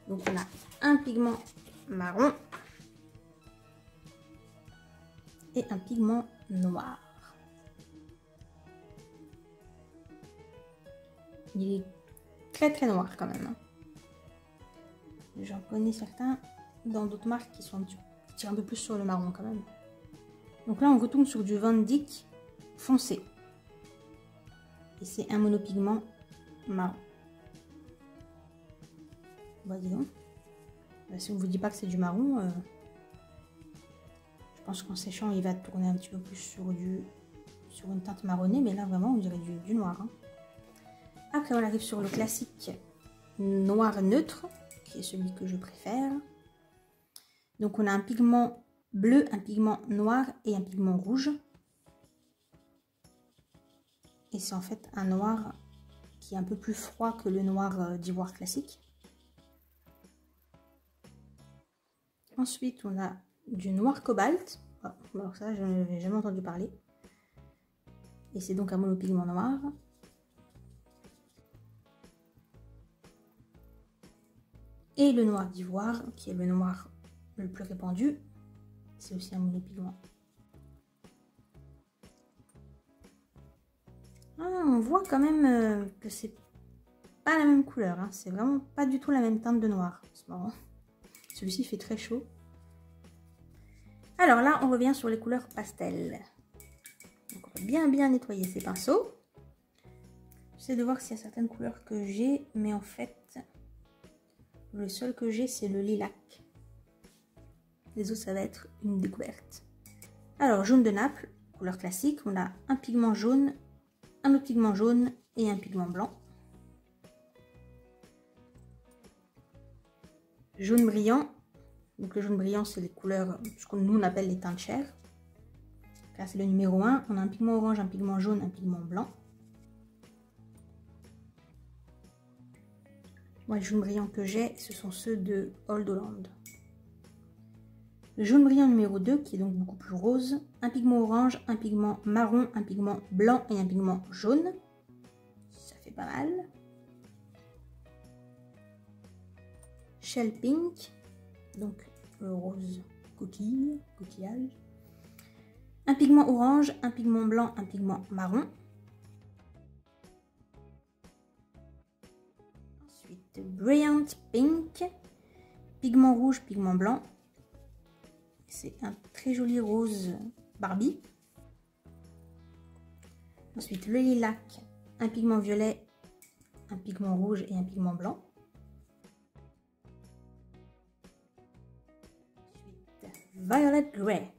[SPEAKER 1] Donc on a un pigment marron et un pigment noir. Il est très très noir quand même. J'en connais certains dans d'autres marques qui sont qui tirent un peu plus sur le marron quand même. Donc là on retourne sur du Van Dyck foncé. Et c'est un monopigment marron. Bah dis donc. Bah, si on ne vous dit pas que c'est du marron, je pense qu'en séchant il va tourner un petit peu plus sur une teinte marronnée, mais là vraiment on dirait du noir. Hein. Après on arrive sur le classique noir neutre, qui est celui que je préfère. Donc on a un pigment bleu, un pigment noir et un pigment rouge. Et c'est en fait un noir qui est un peu plus froid que le noir d'ivoire classique. Ensuite on a du noir cobalt. Oh, alors ça je n'avais jamais entendu parler. Et c'est donc un monopigment noir. Et le noir d'ivoire, qui est le noir le plus répandu. C'est aussi un monopigment. Ah, on voit quand même que c'est pas la même couleur. Hein. C'est vraiment pas du tout la même teinte de noir. C'est marrant. Celui-ci fait très chaud. Alors là, on revient sur les couleurs pastel. Donc on va bien nettoyer ces pinceaux. J'essaie de voir s'il y a certaines couleurs que j'ai, mais en fait, le seul que j'ai, c'est le lilac. Les autres, ça va être une découverte. Alors, jaune de Naples, couleur classique. On a un pigment jaune, un autre pigment jaune et un pigment blanc. Jaune brillant. Donc le jaune brillant, c'est les couleurs, ce que nous on appelle les teintes chères. Là, c'est le numéro 1. On a un pigment orange, un pigment jaune, un pigment blanc. Moi, les jaunes brillants que j'ai, ce sont ceux de Old Holland. Le jaune brillant numéro 2, qui est donc beaucoup plus rose. Un pigment orange, un pigment marron, un pigment blanc et un pigment jaune. Ça fait pas mal. Shell Pink, donc le rose coquillage. Un pigment orange, un pigment blanc, un pigment marron. Ensuite, Brilliant Pink, pigment rouge, pigment blanc. C'est un très joli rose Barbie. Ensuite, le lilac, un pigment violet, un pigment rouge et un pigment blanc. Ensuite, Violet Grey.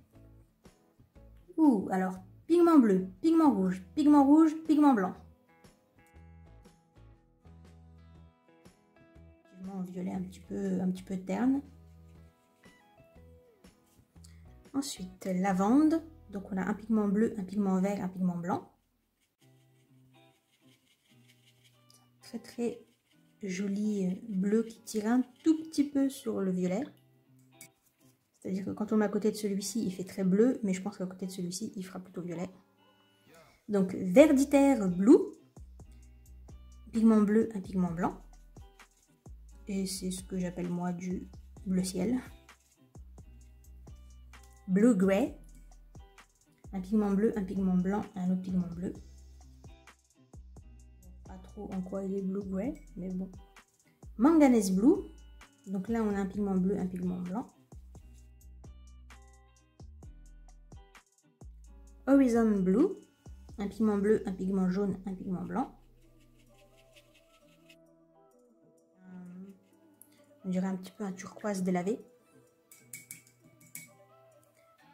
[SPEAKER 1] Alors, pigment bleu, pigment rouge, pigment blanc. Pigment violet un petit peu terne. Ensuite, lavande. Donc, on a un pigment bleu, un pigment vert, un pigment blanc. Très joli bleu qui tire un tout petit peu sur le violet. C'est-à-dire que quand on met à côté de celui-ci, il fait très bleu, mais je pense qu'à côté de celui-ci, il fera plutôt violet. Donc, Verditaire Blue. Pigment bleu, un pigment blanc. Et c'est ce que j'appelle moi du bleu ciel. Blue Grey. Un pigment bleu, un pigment blanc et un autre pigment bleu. Pas trop en quoi il est Blue Grey, mais bon. Manganese Blue. Donc là, on a un pigment bleu, un pigment blanc. Horizon Blue. Un pigment bleu, un pigment jaune, un pigment blanc. On dirait un petit peu un turquoise délavé.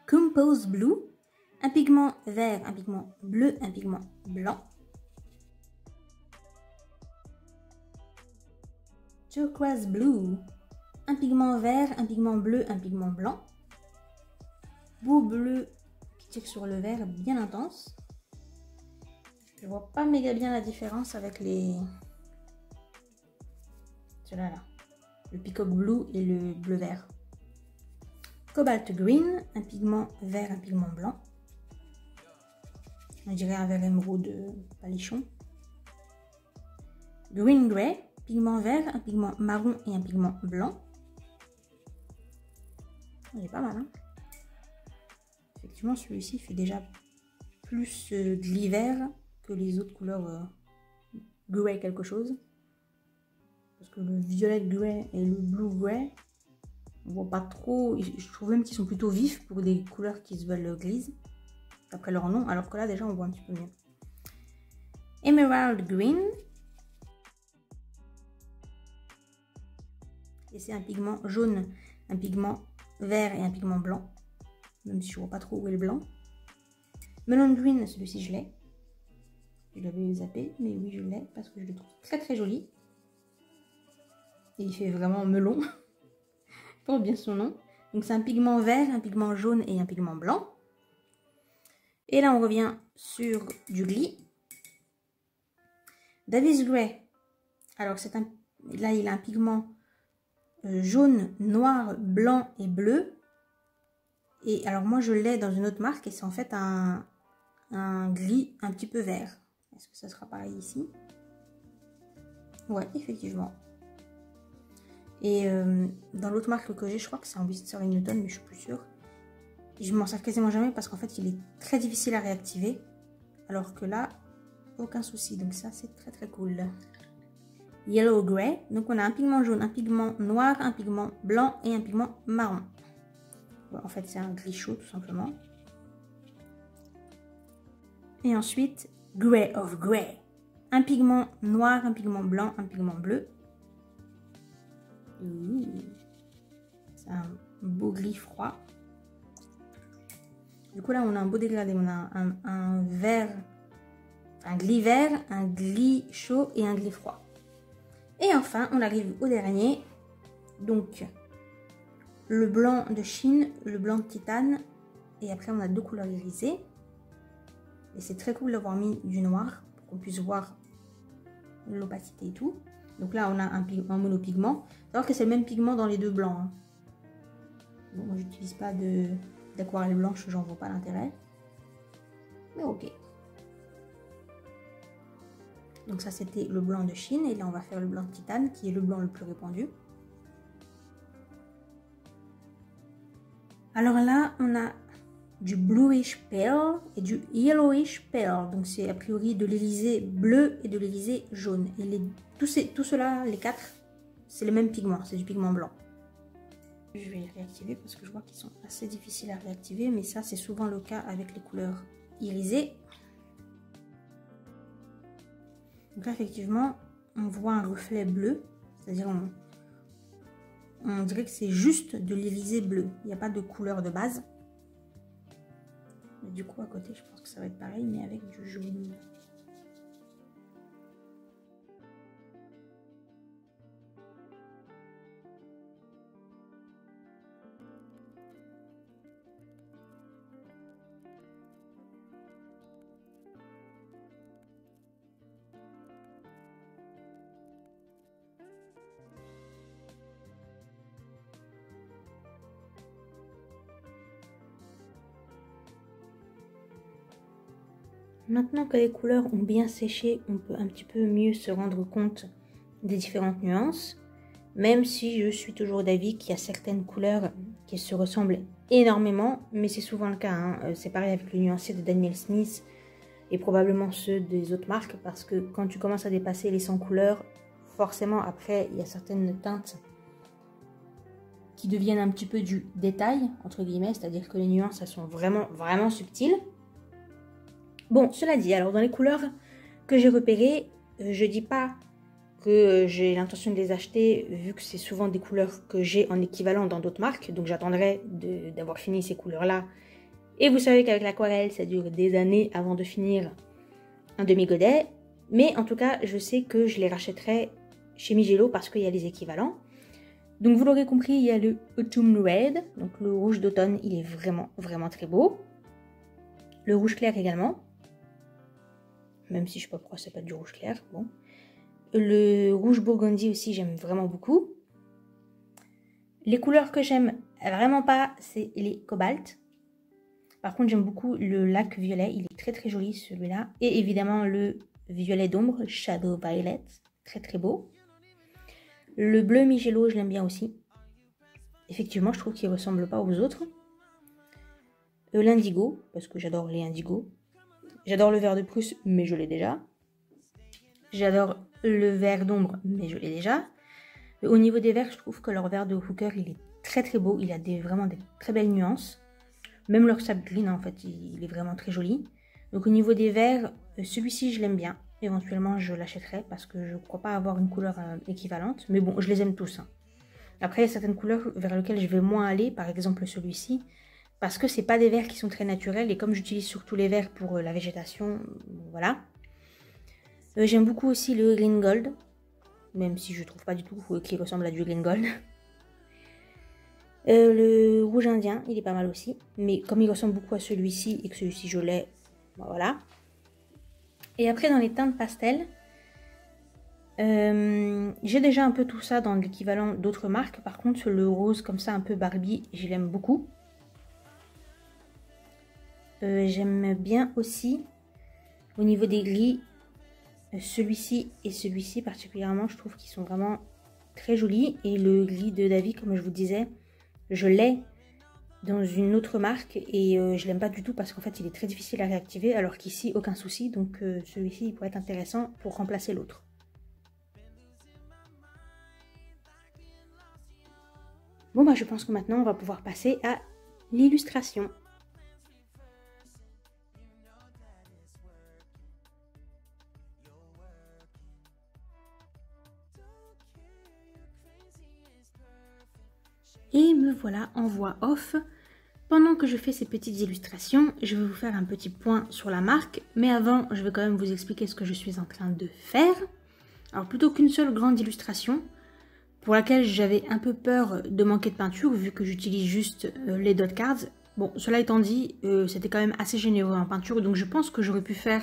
[SPEAKER 1] Compose Blue. Un pigment vert, un pigment bleu, un pigment blanc. Turquoise Blue. Un pigment vert, un pigment bleu, un pigment blanc. Beau bleu qui tire sur le vert, bien intense. Je vois pas méga bien la différence avec les... Ceux-là, là. Le Peacock Blue et le bleu vert. Cobalt Green, un pigment vert, un pigment blanc. On dirait un vert émeraude palichon. Green Grey, pigment vert, un pigment marron et un pigment blanc. Il est pas mal, hein. Effectivement, celui-ci fait déjà plus de l'hiver que les autres couleurs grey quelque chose. Parce que le violet grey et le blue grey, on voit pas trop. Je trouve même qu'ils sont plutôt vifs pour des couleurs qui se veulent grises, d'après leur nom, alors que là déjà on voit un petit peu mieux. Emerald Green. Et c'est un pigment jaune, un pigment vert et un pigment blanc. Même si je vois pas trop où est le blanc. Melon Green, celui-ci je l'ai. Je l'avais zappé, mais oui je l'ai parce que je le trouve très très joli. Et il fait vraiment melon. Pour bien son nom. Donc c'est un pigment vert, un pigment jaune et un pigment blanc. Et là on revient sur du glis. Davis Grey. Alors c'est un, là il a un pigment jaune, noir, blanc et bleu. Et alors moi je l'ai dans une autre marque et c'est en fait un gris un petit peu vert. Est-ce que ça sera pareil ici? Ouais, effectivement. Et dans l'autre marque que j'ai, je crois que c'est en Whistler & Newton, mais je suis plus sûre. Et je m'en sers quasiment jamais parce qu'en fait il est très difficile à réactiver. Alors que là, aucun souci. Donc ça c'est très très cool. Yellow Grey. Donc on a un pigment jaune, un pigment noir, un pigment blanc et un pigment marron. Bon, en fait c'est un gris chaud tout simplement. Et ensuite Grey of Grey. Un pigment noir, un pigment blanc, un pigment bleu. C'est un beau gris froid. Du coup là on a un beau dégradé. On a un vert, un gris vert, un gris chaud et un gris froid. Et enfin on arrive au dernier. Donc le blanc de Chine, le blanc de titane. Et après on a deux couleurs irisées. Et c'est très cool d'avoir mis du noir pour qu'on puisse voir l'opacité et tout. Donc là on a un monopigment. Alors que c'est le même pigment dans les deux blancs. Hein. Bon, moi j'utilise pas d'aquarelle blanche, j'en vois pas l'intérêt. Mais ok. Donc ça c'était le blanc de Chine. Et là on va faire le blanc de titane qui est le blanc le plus répandu. Alors là on a du bluish pale et du yellowish pale. Donc c'est a priori de l'Élysée bleu et de l'Élysée jaune. Et tout cela, les quatre, c'est le même pigment, c'est du pigment blanc. Je vais les réactiver parce que je vois qu'ils sont assez difficiles à réactiver. Mais ça c'est souvent le cas avec les couleurs irisées. Donc là effectivement on voit un reflet bleu. C'est-à-dire on dirait que c'est juste de l'Élysée bleu. Il n'y a pas de couleur de base. Du coup à côté je pense que ça va être pareil mais avec du jaune. Maintenant que les couleurs ont bien séché, on peut un petit peu mieux se rendre compte des différentes nuances. Même si je suis toujours d'avis qu'il y a certaines couleurs qui se ressemblent énormément. Mais c'est souvent le cas. Hein. C'est pareil avec le nuancier de Daniel Smith et probablement ceux des autres marques. Parce que quand tu commences à dépasser les 100 couleurs, forcément après il y a certaines teintes qui deviennent un petit peu du détail, entre guillemets. C'est-à-dire que les nuances, elles sont vraiment, vraiment subtiles. Bon, cela dit, alors dans les couleurs que j'ai repérées, je dis pas que j'ai l'intention de les acheter vu que c'est souvent des couleurs que j'ai en équivalent dans d'autres marques. Donc j'attendrai d'avoir fini ces couleurs-là. Et vous savez qu'avec l'aquarelle, ça dure des années avant de finir un demi-godet. Mais en tout cas, je sais que je les rachèterai chez Mijello parce qu'il y a les équivalents. Donc vous l'aurez compris, il y a le Autumn Red, donc le rouge d'automne, il est vraiment, vraiment très beau. Le rouge clair également. Même si je sais pas pourquoi c'est pas du rouge clair, bon. Le rouge burgundy aussi, j'aime vraiment beaucoup. Les couleurs que j'aime vraiment pas, c'est les Cobalt. Par contre, j'aime beaucoup le lac violet, il est très très joli celui-là. Et évidemment le violet d'ombre, Shadow Violet, très très beau. Le bleu Mijello, je l'aime bien aussi. Effectivement, je trouve qu'il ne ressemble pas aux autres. L'indigo, parce que j'adore les indigos. J'adore le vert de Prusse, mais je l'ai déjà. J'adore le vert d'ombre, mais je l'ai déjà. Au niveau des verts, je trouve que leur vert de Hooker, il est très très beau. Il a vraiment des très belles nuances. Même leur sable green, en fait, il est vraiment très joli. Donc au niveau des verts, celui-ci, je l'aime bien. Éventuellement, je l'achèterai parce que je ne crois pas avoir une couleur équivalente. Mais bon, je les aime tous. Hein. Après, il y a certaines couleurs vers lesquelles je vais moins aller. Par exemple, celui-ci. Parce que c'est pas des verts qui sont très naturels. Et comme j'utilise surtout les verts pour la végétation, voilà. J'aime beaucoup aussi le green gold. Même si je trouve pas du tout qu'il ressemble à du green gold. Le rouge indien, il est pas mal aussi. Mais comme il ressemble beaucoup à celui-ci et que celui-ci je l'ai, voilà. Et après dans les teintes pastel, j'ai déjà un peu tout ça dans l'équivalent d'autres marques. Par contre le rose comme ça un peu Barbie, je l'aime beaucoup. J'aime bien aussi au niveau des gris, celui-ci et celui-ci particulièrement, je trouve qu'ils sont vraiment très jolis. Et le gris de David, comme je vous disais, je l'ai dans une autre marque et je l'aime pas du tout parce qu'en fait il est très difficile à réactiver, alors qu'ici aucun souci. Donc celui-ci il pourrait être intéressant pour remplacer l'autre. Bon bah je pense que maintenant on va pouvoir passer à l'illustration. Et me voilà en voix off. Pendant que je fais ces petites illustrations, je vais vous faire un petit point sur la marque. Mais avant, je vais quand même vous expliquer ce que je suis en train de faire. Alors plutôt qu'une seule grande illustration, pour laquelle j'avais un peu peur de manquer de peinture, vu que j'utilise juste les dot cards. Bon, cela étant dit, c'était quand même assez généreux en peinture. Donc je pense que j'aurais pu faire,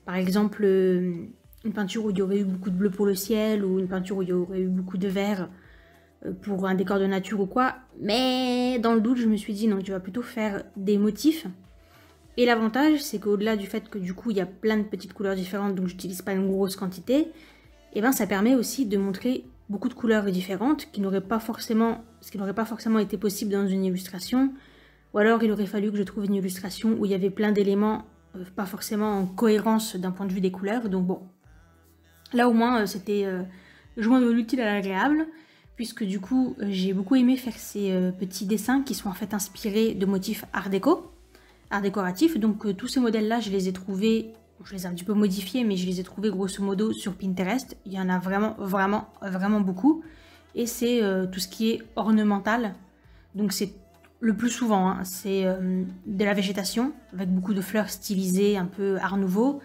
[SPEAKER 1] par exemple, une peinture où il y aurait eu beaucoup de bleu pour le ciel, ou une peinture où il y aurait eu beaucoup de vert, pour un décor de nature ou quoi, mais dans le doute je me suis dit non, tu vas plutôt faire des motifs. Et l'avantage c'est qu'au-delà du fait que du coup il y a plein de petites couleurs différentes, donc j'utilise pas une grosse quantité, et ben ça permet aussi de montrer beaucoup de couleurs différentes ce qui n'aurait pas forcément été possible dans une illustration, ou alors il aurait fallu que je trouve une illustration où il y avait plein d'éléments pas forcément en cohérence d'un point de vue des couleurs. Donc bon, là au moins c'était joindre l'utile à l'agréable, puisque du coup j'ai beaucoup aimé faire ces petits dessins qui sont en fait inspirés de motifs art décoratif. Donc tous ces modèles là je les ai trouvés, je les ai un petit peu modifiés, mais je les ai trouvés grosso modo sur Pinterest. Il y en a vraiment beaucoup, et c'est tout ce qui est ornemental. Donc c'est le plus souvent, hein, c'est de la végétation avec beaucoup de fleurs stylisées un peu art nouveau,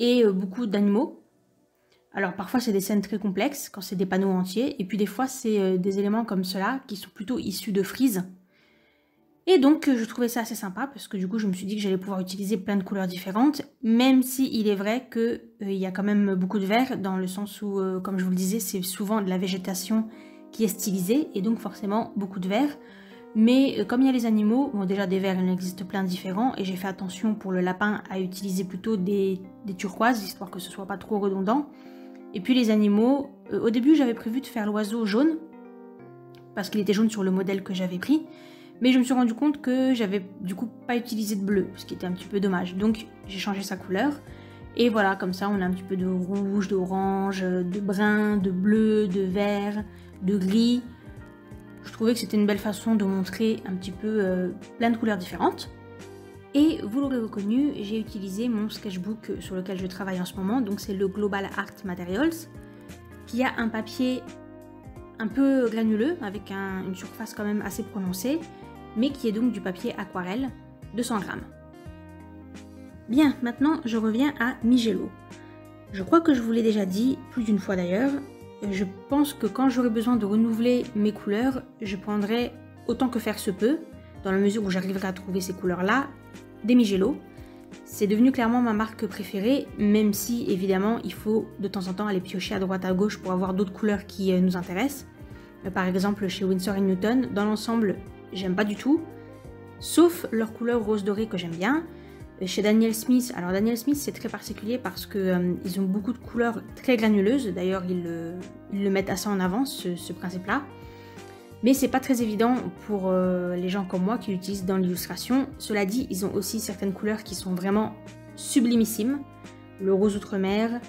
[SPEAKER 1] et beaucoup d'animaux. Alors parfois c'est des scènes très complexes quand c'est des panneaux entiers, et puis des fois c'est des éléments comme cela qui sont plutôt issus de frises. Et donc je trouvais ça assez sympa parce que du coup je me suis dit que j'allais pouvoir utiliser plein de couleurs différentes, même si il est vrai que il y a quand même beaucoup de vert, dans le sens où comme je vous le disais c'est souvent de la végétation qui est stylisée, et donc forcément beaucoup de vert. Mais comme il y a les animaux, bon déjà des verts il en existe plein de différents, et j'ai fait attention pour le lapin à utiliser plutôt des turquoises, histoire que ce soit pas trop redondant. Et puis les animaux, au début j'avais prévu de faire l'oiseau jaune, parce qu'il était jaune sur le modèle que j'avais pris, mais je me suis rendu compte que j'avais du coup pas utilisé de bleu, ce qui était un petit peu dommage. Donc j'ai changé sa couleur, et voilà, comme ça on a un petit peu de rouge, d'orange, de brun, de bleu, de vert, de gris. Je trouvais que c'était une belle façon de montrer un petit peu plein de couleurs différentes. Et vous l'aurez reconnu, j'ai utilisé mon sketchbook sur lequel je travaille en ce moment, donc c'est le Global Art Materials, qui a un papier un peu granuleux, avec une surface quand même assez prononcée, mais qui est donc du papier aquarelle de 100 grammes. Bien, maintenant je reviens à Mijello. Je crois que je vous l'ai déjà dit, plus d'une fois d'ailleurs, je pense que quand j'aurai besoin de renouveler mes couleurs, je prendrai autant que faire se peut, dans la mesure où j'arriverai à trouver ces couleurs-là, des Mijello. C'est devenu clairement ma marque préférée, même si évidemment il faut de temps en temps aller piocher à droite à gauche pour avoir d'autres couleurs qui nous intéressent. par exemple chez Winsor & Newton. Dans l'ensemble, j'aime pas du tout, sauf leur couleur rose doré que j'aime bien. Chez Daniel Smith, alors Daniel Smith c'est très particulier parce que ils ont beaucoup de couleurs très granuleuses, d'ailleurs ils le mettent assez en avant ce principe-là. Mais c'est pas très évident pour les gens comme moi qui l'utilisent dans l'illustration. Cela dit, ils ont aussi certaines couleurs qui sont vraiment sublimissimes. Le rose outre-mer,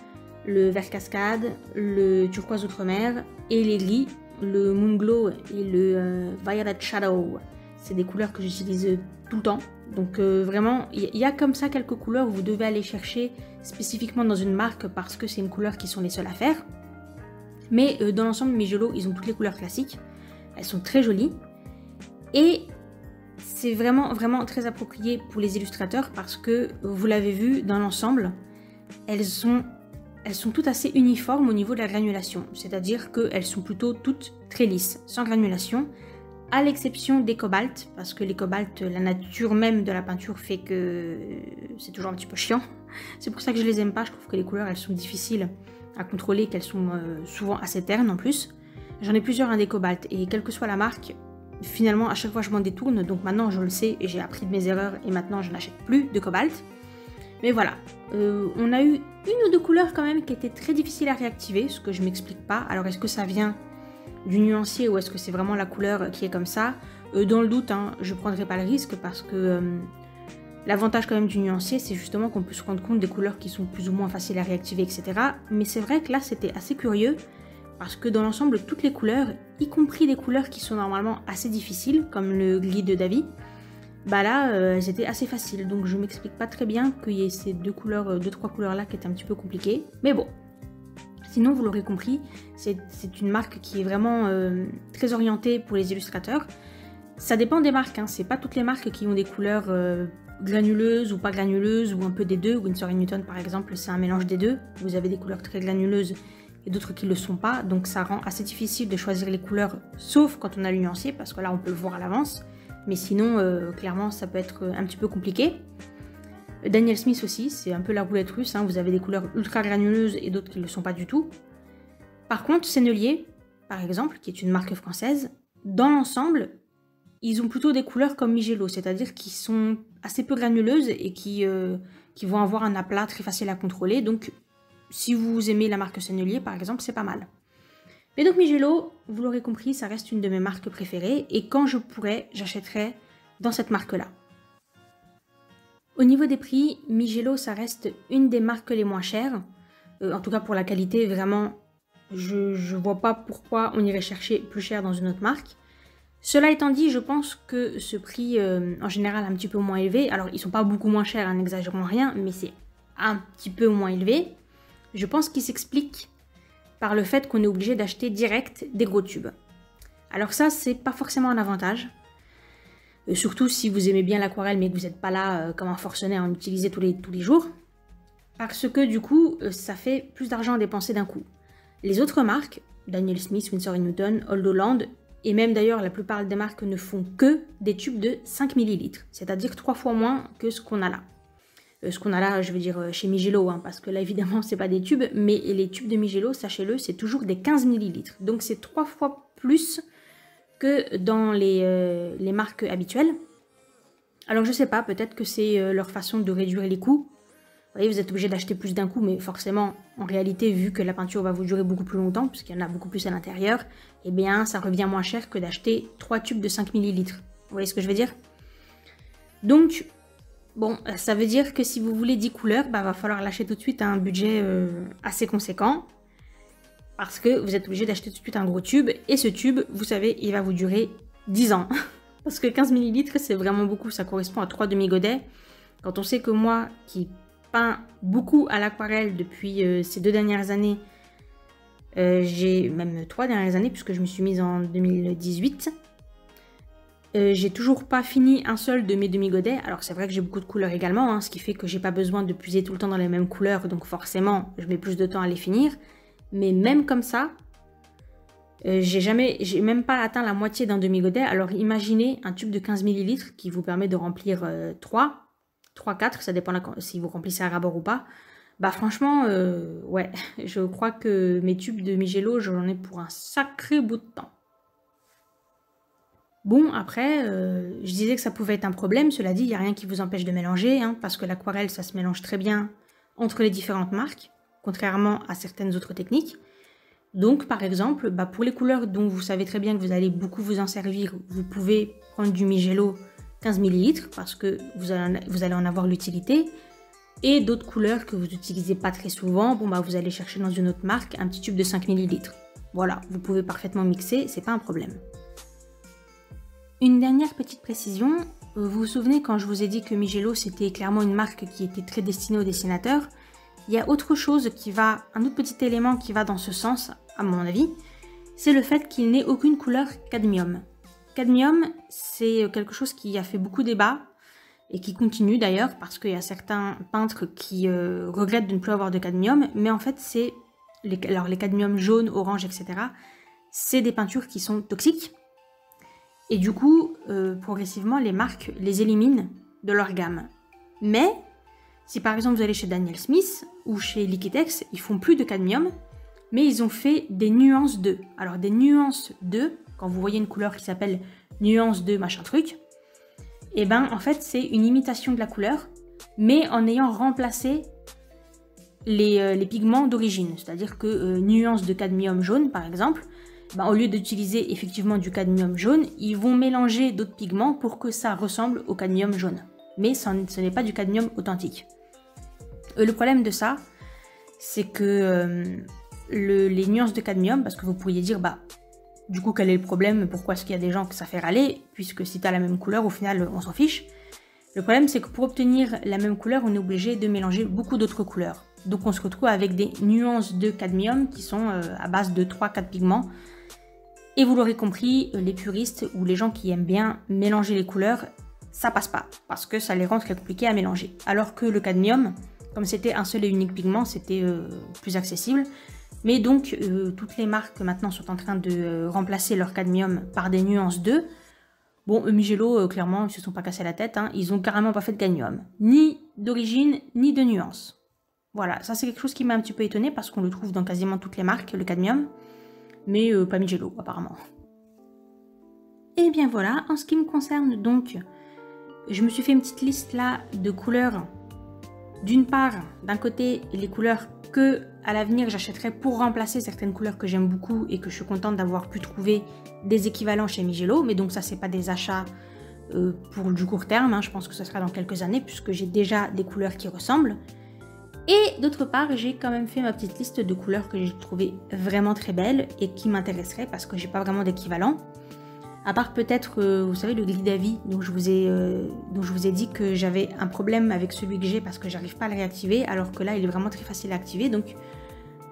[SPEAKER 1] le vert cascade, le turquoise outre-mer et les gris, le moon glow et le violet shadow. C'est des couleurs que j'utilise tout le temps. Donc vraiment, il y a comme ça quelques couleurs où vous devez aller chercher spécifiquement dans une marque parce que c'est une couleur qui sont les seules à faire. Mais dans l'ensemble, Mijelo, ils ont toutes les couleurs classiques. Elles sont très jolies. Et c'est vraiment très approprié pour les illustrateurs parce que, vous l'avez vu, dans l'ensemble, elles sont toutes assez uniformes au niveau de la granulation. C'est-à-dire qu'elles sont plutôt toutes très lisses, sans granulation. À l'exception des cobaltes, parce que les cobaltes, la nature même de la peinture fait que c'est toujours un petit peu chiant. C'est pour ça que je les aime pas, je trouve que les couleurs elles sont difficiles à contrôler, qu'elles sont souvent assez ternes en plus. J'en ai plusieurs des cobaltes et quelle que soit la marque, finalement à chaque fois je m'en détourne, donc maintenant je le sais et j'ai appris de mes erreurs et maintenant je n'achète plus de cobalt. Mais voilà, on a eu une ou deux couleurs quand même qui étaient très difficiles à réactiver, ce que je m'explique pas. Alors est-ce que ça vient du nuancier ou est-ce que c'est vraiment la couleur qui est comme ça? Dans le doute, hein, je prendrai pas le risque parce que l'avantage quand même du nuancier, c'est justement qu'on peut se rendre compte des couleurs qui sont plus ou moins faciles à réactiver, etc. Mais c'est vrai que là, c'était assez curieux parce que dans l'ensemble, toutes les couleurs, y compris les couleurs qui sont normalement assez difficiles, comme le gris de Davi, bah là, elles étaient assez faciles. Donc je m'explique pas très bien qu'il y ait ces deux trois couleurs là qui étaient un petit peu compliquées. Mais bon. Sinon, vous l'aurez compris, c'est une marque qui est vraiment très orientée pour les illustrateurs. Ça dépend des marques, hein. C'est pas toutes les marques qui ont des couleurs granuleuses ou pas granuleuses ou un peu des deux. Winsor & Newton par exemple, c'est un mélange des deux. Vous avez des couleurs très granuleuses et d'autres qui ne le sont pas. Donc ça rend assez difficile de choisir les couleurs, sauf quand on a le nuancier, parce que là on peut le voir à l'avance. Mais sinon, clairement, ça peut être un petit peu compliqué. Daniel Smith aussi, c'est un peu la roulette russe, hein. Vous avez des couleurs ultra granuleuses et d'autres qui ne le sont pas du tout. Par contre, Sennelier, par exemple, qui est une marque française, dans l'ensemble, ils ont plutôt des couleurs comme Mijelo, c'est-à-dire qui sont assez peu granuleuses et qui vont avoir un aplat très facile à contrôler. Donc, si vous aimez la marque Sennelier, par exemple, c'est pas mal. Mais donc Mijelo, vous l'aurez compris, ça reste une de mes marques préférées et quand je pourrais, j'achèterais dans cette marque-là. Au niveau des prix, Mijelo, ça reste une des marques les moins chères. En tout cas pour la qualité, vraiment, je vois pas pourquoi on irait chercher plus cher dans une autre marque. Cela étant dit, je pense que ce prix, en général, est un petit peu moins élevé. Alors, ils sont pas beaucoup moins chers, hein, n'exagérons rien, mais c'est un petit peu moins élevé. Je pense qu'il s'explique par le fait qu'on est obligé d'acheter direct des gros tubes. Alors ça, c'est pas forcément un avantage. Surtout si vous aimez bien l'aquarelle mais que vous n'êtes pas là comme un forcené à en utiliser tous les jours. Parce que du coup, ça fait plus d'argent à dépenser d'un coup. Les autres marques, Daniel Smith, Winsor & Newton, Old Holland, et même d'ailleurs la plupart des marques ne font que des tubes de 5 ml. C'est-à-dire 3 fois moins que ce qu'on a là. Ce qu'on a là, je veux dire chez Mijelo, hein, parce que là évidemment c'est pas des tubes, mais les tubes de Mijelo, sachez-le, c'est toujours des 15 ml. Donc c'est 3 fois plus que dans les marques habituelles. Alors je sais pas, peut-être que c'est leur façon de réduire les coûts. Vous voyez, vous êtes obligé d'acheter plus d'un coup, mais forcément, en réalité, vu que la peinture va vous durer beaucoup plus longtemps, puisqu'il y en a beaucoup plus à l'intérieur, eh bien ça revient moins cher que d'acheter 3 tubes de 5 ml. Vous voyez ce que je veux dire? Donc, bon, ça veut dire que si vous voulez 10 couleurs, bah, va falloir lâcher tout de suite un budget assez conséquent. Parce que vous êtes obligé d'acheter tout de suite un gros tube. Et ce tube, vous savez, il va vous durer 10 ans. Parce que 15 ml, c'est vraiment beaucoup. Ça correspond à 3 demi-godets. Quand on sait que moi, qui peins beaucoup à l'aquarelle depuis ces 2 dernières années, j'ai même 3 dernières années, puisque je me suis mise en 2018. J'ai toujours pas fini un seul de mes demi-godets. Alors c'est vrai que j'ai beaucoup de couleurs également, hein, ce qui fait que j'ai pas besoin de puiser tout le temps dans les mêmes couleurs. Donc forcément, je mets plus de temps à les finir. Mais même comme ça, j'ai même pas atteint la moitié d'un demi-godet. Alors imaginez un tube de 15 ml qui vous permet de remplir 3-4, ça dépend si vous remplissez à rabord ou pas. Bah franchement, ouais, je crois que mes tubes de Mijelo, j'en ai pour un sacré bout de temps. Bon, après, je disais que ça pouvait être un problème. Cela dit, il n'y a rien qui vous empêche de mélanger, hein, parce que l'aquarelle, ça se mélange très bien entre les différentes marques, contrairement à certaines autres techniques. Donc, par exemple, pour les couleurs dont vous savez très bien que vous allez beaucoup vous en servir, vous pouvez prendre du Migelo 15 ml, parce que vous allez en avoir l'utilité. Et d'autres couleurs que vous n'utilisez pas très souvent, vous allez chercher dans une autre marque un petit tube de 5 ml. Voilà, vous pouvez parfaitement mixer, c'est pas un problème. Une dernière petite précision, vous vous souvenez quand je vous ai dit que Migelo c'était clairement une marque qui était très destinée aux dessinateurs. Il y a autre chose un autre petit élément qui va dans ce sens, à mon avis, c'est le fait qu'il n'ait aucune couleur cadmium. Cadmium, c'est quelque chose qui a fait beaucoup débat, et qui continue d'ailleurs, parce qu'il y a certains peintres qui regrettent de ne plus avoir de cadmium, mais en fait c'est, les cadmiums jaunes, orange, etc., c'est des peintures qui sont toxiques, et du coup, progressivement, les marques les éliminent de leur gamme. Mais, si par exemple vous allez chez Daniel Smith ou chez Liquitex, ils font plus de cadmium, mais ils ont fait des nuances 2. Alors des nuances 2, quand vous voyez une couleur qui s'appelle nuance 2 machin truc, et en fait c'est une imitation de la couleur, mais en ayant remplacé les pigments d'origine. C'est-à-dire que nuance de cadmium jaune par exemple, au lieu d'utiliser effectivement du cadmium jaune, ils vont mélanger d'autres pigments pour que ça ressemble au cadmium jaune. Mais ce n'est pas du cadmium authentique. Le problème de ça, c'est que les nuances de cadmium, parce que vous pourriez dire, du coup, quel est le problème? Pourquoi est-ce qu'il y a des gens que ça fait râler? Puisque si tu as la même couleur, au final, on s'en fiche. Le problème, c'est que pour obtenir la même couleur, on est obligé de mélanger beaucoup d'autres couleurs. Donc on se retrouve avec des nuances de cadmium qui sont à base de 3-4 pigments. Et vous l'aurez compris, les puristes ou les gens qui aiment bien mélanger les couleurs, ça passe pas, parce que ça les rend très compliqués à mélanger. Alors que le cadmium, comme c'était un seul et unique pigment, c'était plus accessible. Mais donc, toutes les marques maintenant sont en train de remplacer leur cadmium par des nuances 2. Bon, Migelo, clairement, ils se sont pas cassés la tête, hein, ils ont carrément pas fait de cadmium. Ni d'origine, ni de nuance. Voilà, ça c'est quelque chose qui m'a un petit peu étonnée, parce qu'on le trouve dans quasiment toutes les marques, le cadmium. Mais pas Migelo, apparemment. Et bien voilà, en ce qui me concerne donc, je me suis fait une petite liste là de couleurs. D'une part, d'un côté, les couleurs que à l'avenir j'achèterai pour remplacer certaines couleurs que j'aime beaucoup et que je suis contente d'avoir pu trouver des équivalents chez Migelo. Mais donc ça, c'est pas des achats pour du court terme, hein, je pense que ce sera dans quelques années puisque j'ai déjà des couleurs qui ressemblent. Et d'autre part, j'ai quand même fait ma petite liste de couleurs que j'ai trouvées vraiment très belles et qui m'intéresseraient parce que j'ai pas vraiment d'équivalent. À part peut-être, vous savez, le gris d'avis dont je vous ai dit que j'avais un problème avec celui que j'ai parce que j'arrive pas à le réactiver, alors que là, il est vraiment très facile à activer. Donc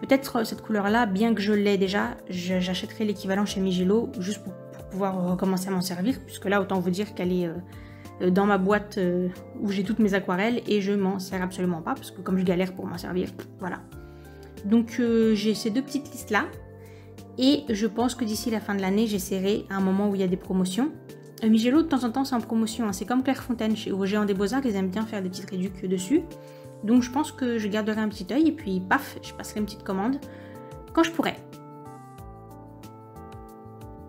[SPEAKER 1] peut-être cette couleur-là, bien que je l'ai déjà, j'achèterai l'équivalent chez Migelo juste pour pouvoir recommencer à m'en servir, puisque là, autant vous dire qu'elle est dans ma boîte où j'ai toutes mes aquarelles et je m'en sers absolument pas parce que comme je galère pour m'en servir, voilà. Donc j'ai ces deux petites listes là et je pense que d'ici la fin de l'année j'essaierai à un moment où il y a des promotions. Migelo de temps en temps c'est en promotion, hein. C'est comme Clairefontaine chez Géant des Beaux-Arts, ils aiment bien faire des petites réductions dessus. Donc je pense que je garderai un petit œil et puis paf, je passerai une petite commande quand je pourrai.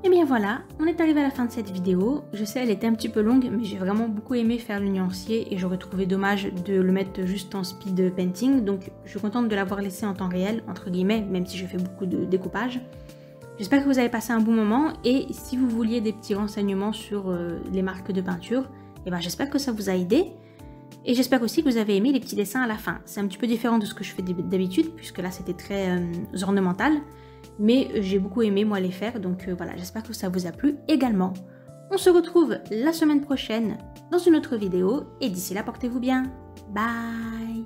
[SPEAKER 1] Et bien voilà, on est arrivé à la fin de cette vidéo. Je sais, elle était un petit peu longue, mais j'ai vraiment beaucoup aimé faire le nuancier et j'aurais trouvé dommage de le mettre juste en speed painting. Donc je suis contente de l'avoir laissé en temps réel, entre guillemets, même si je fais beaucoup de découpage. J'espère que vous avez passé un bon moment et si vous vouliez des petits renseignements sur les marques de peinture, j'espère que ça vous a aidé. Et j'espère aussi que vous avez aimé les petits dessins à la fin. C'est un petit peu différent de ce que je fais d'habitude, puisque là c'était très ornemental. Mais j'ai beaucoup aimé moi les faire, donc voilà, j'espère que ça vous a plu également. On se retrouve la semaine prochaine dans une autre vidéo, et d'ici là, portez-vous bien. Bye!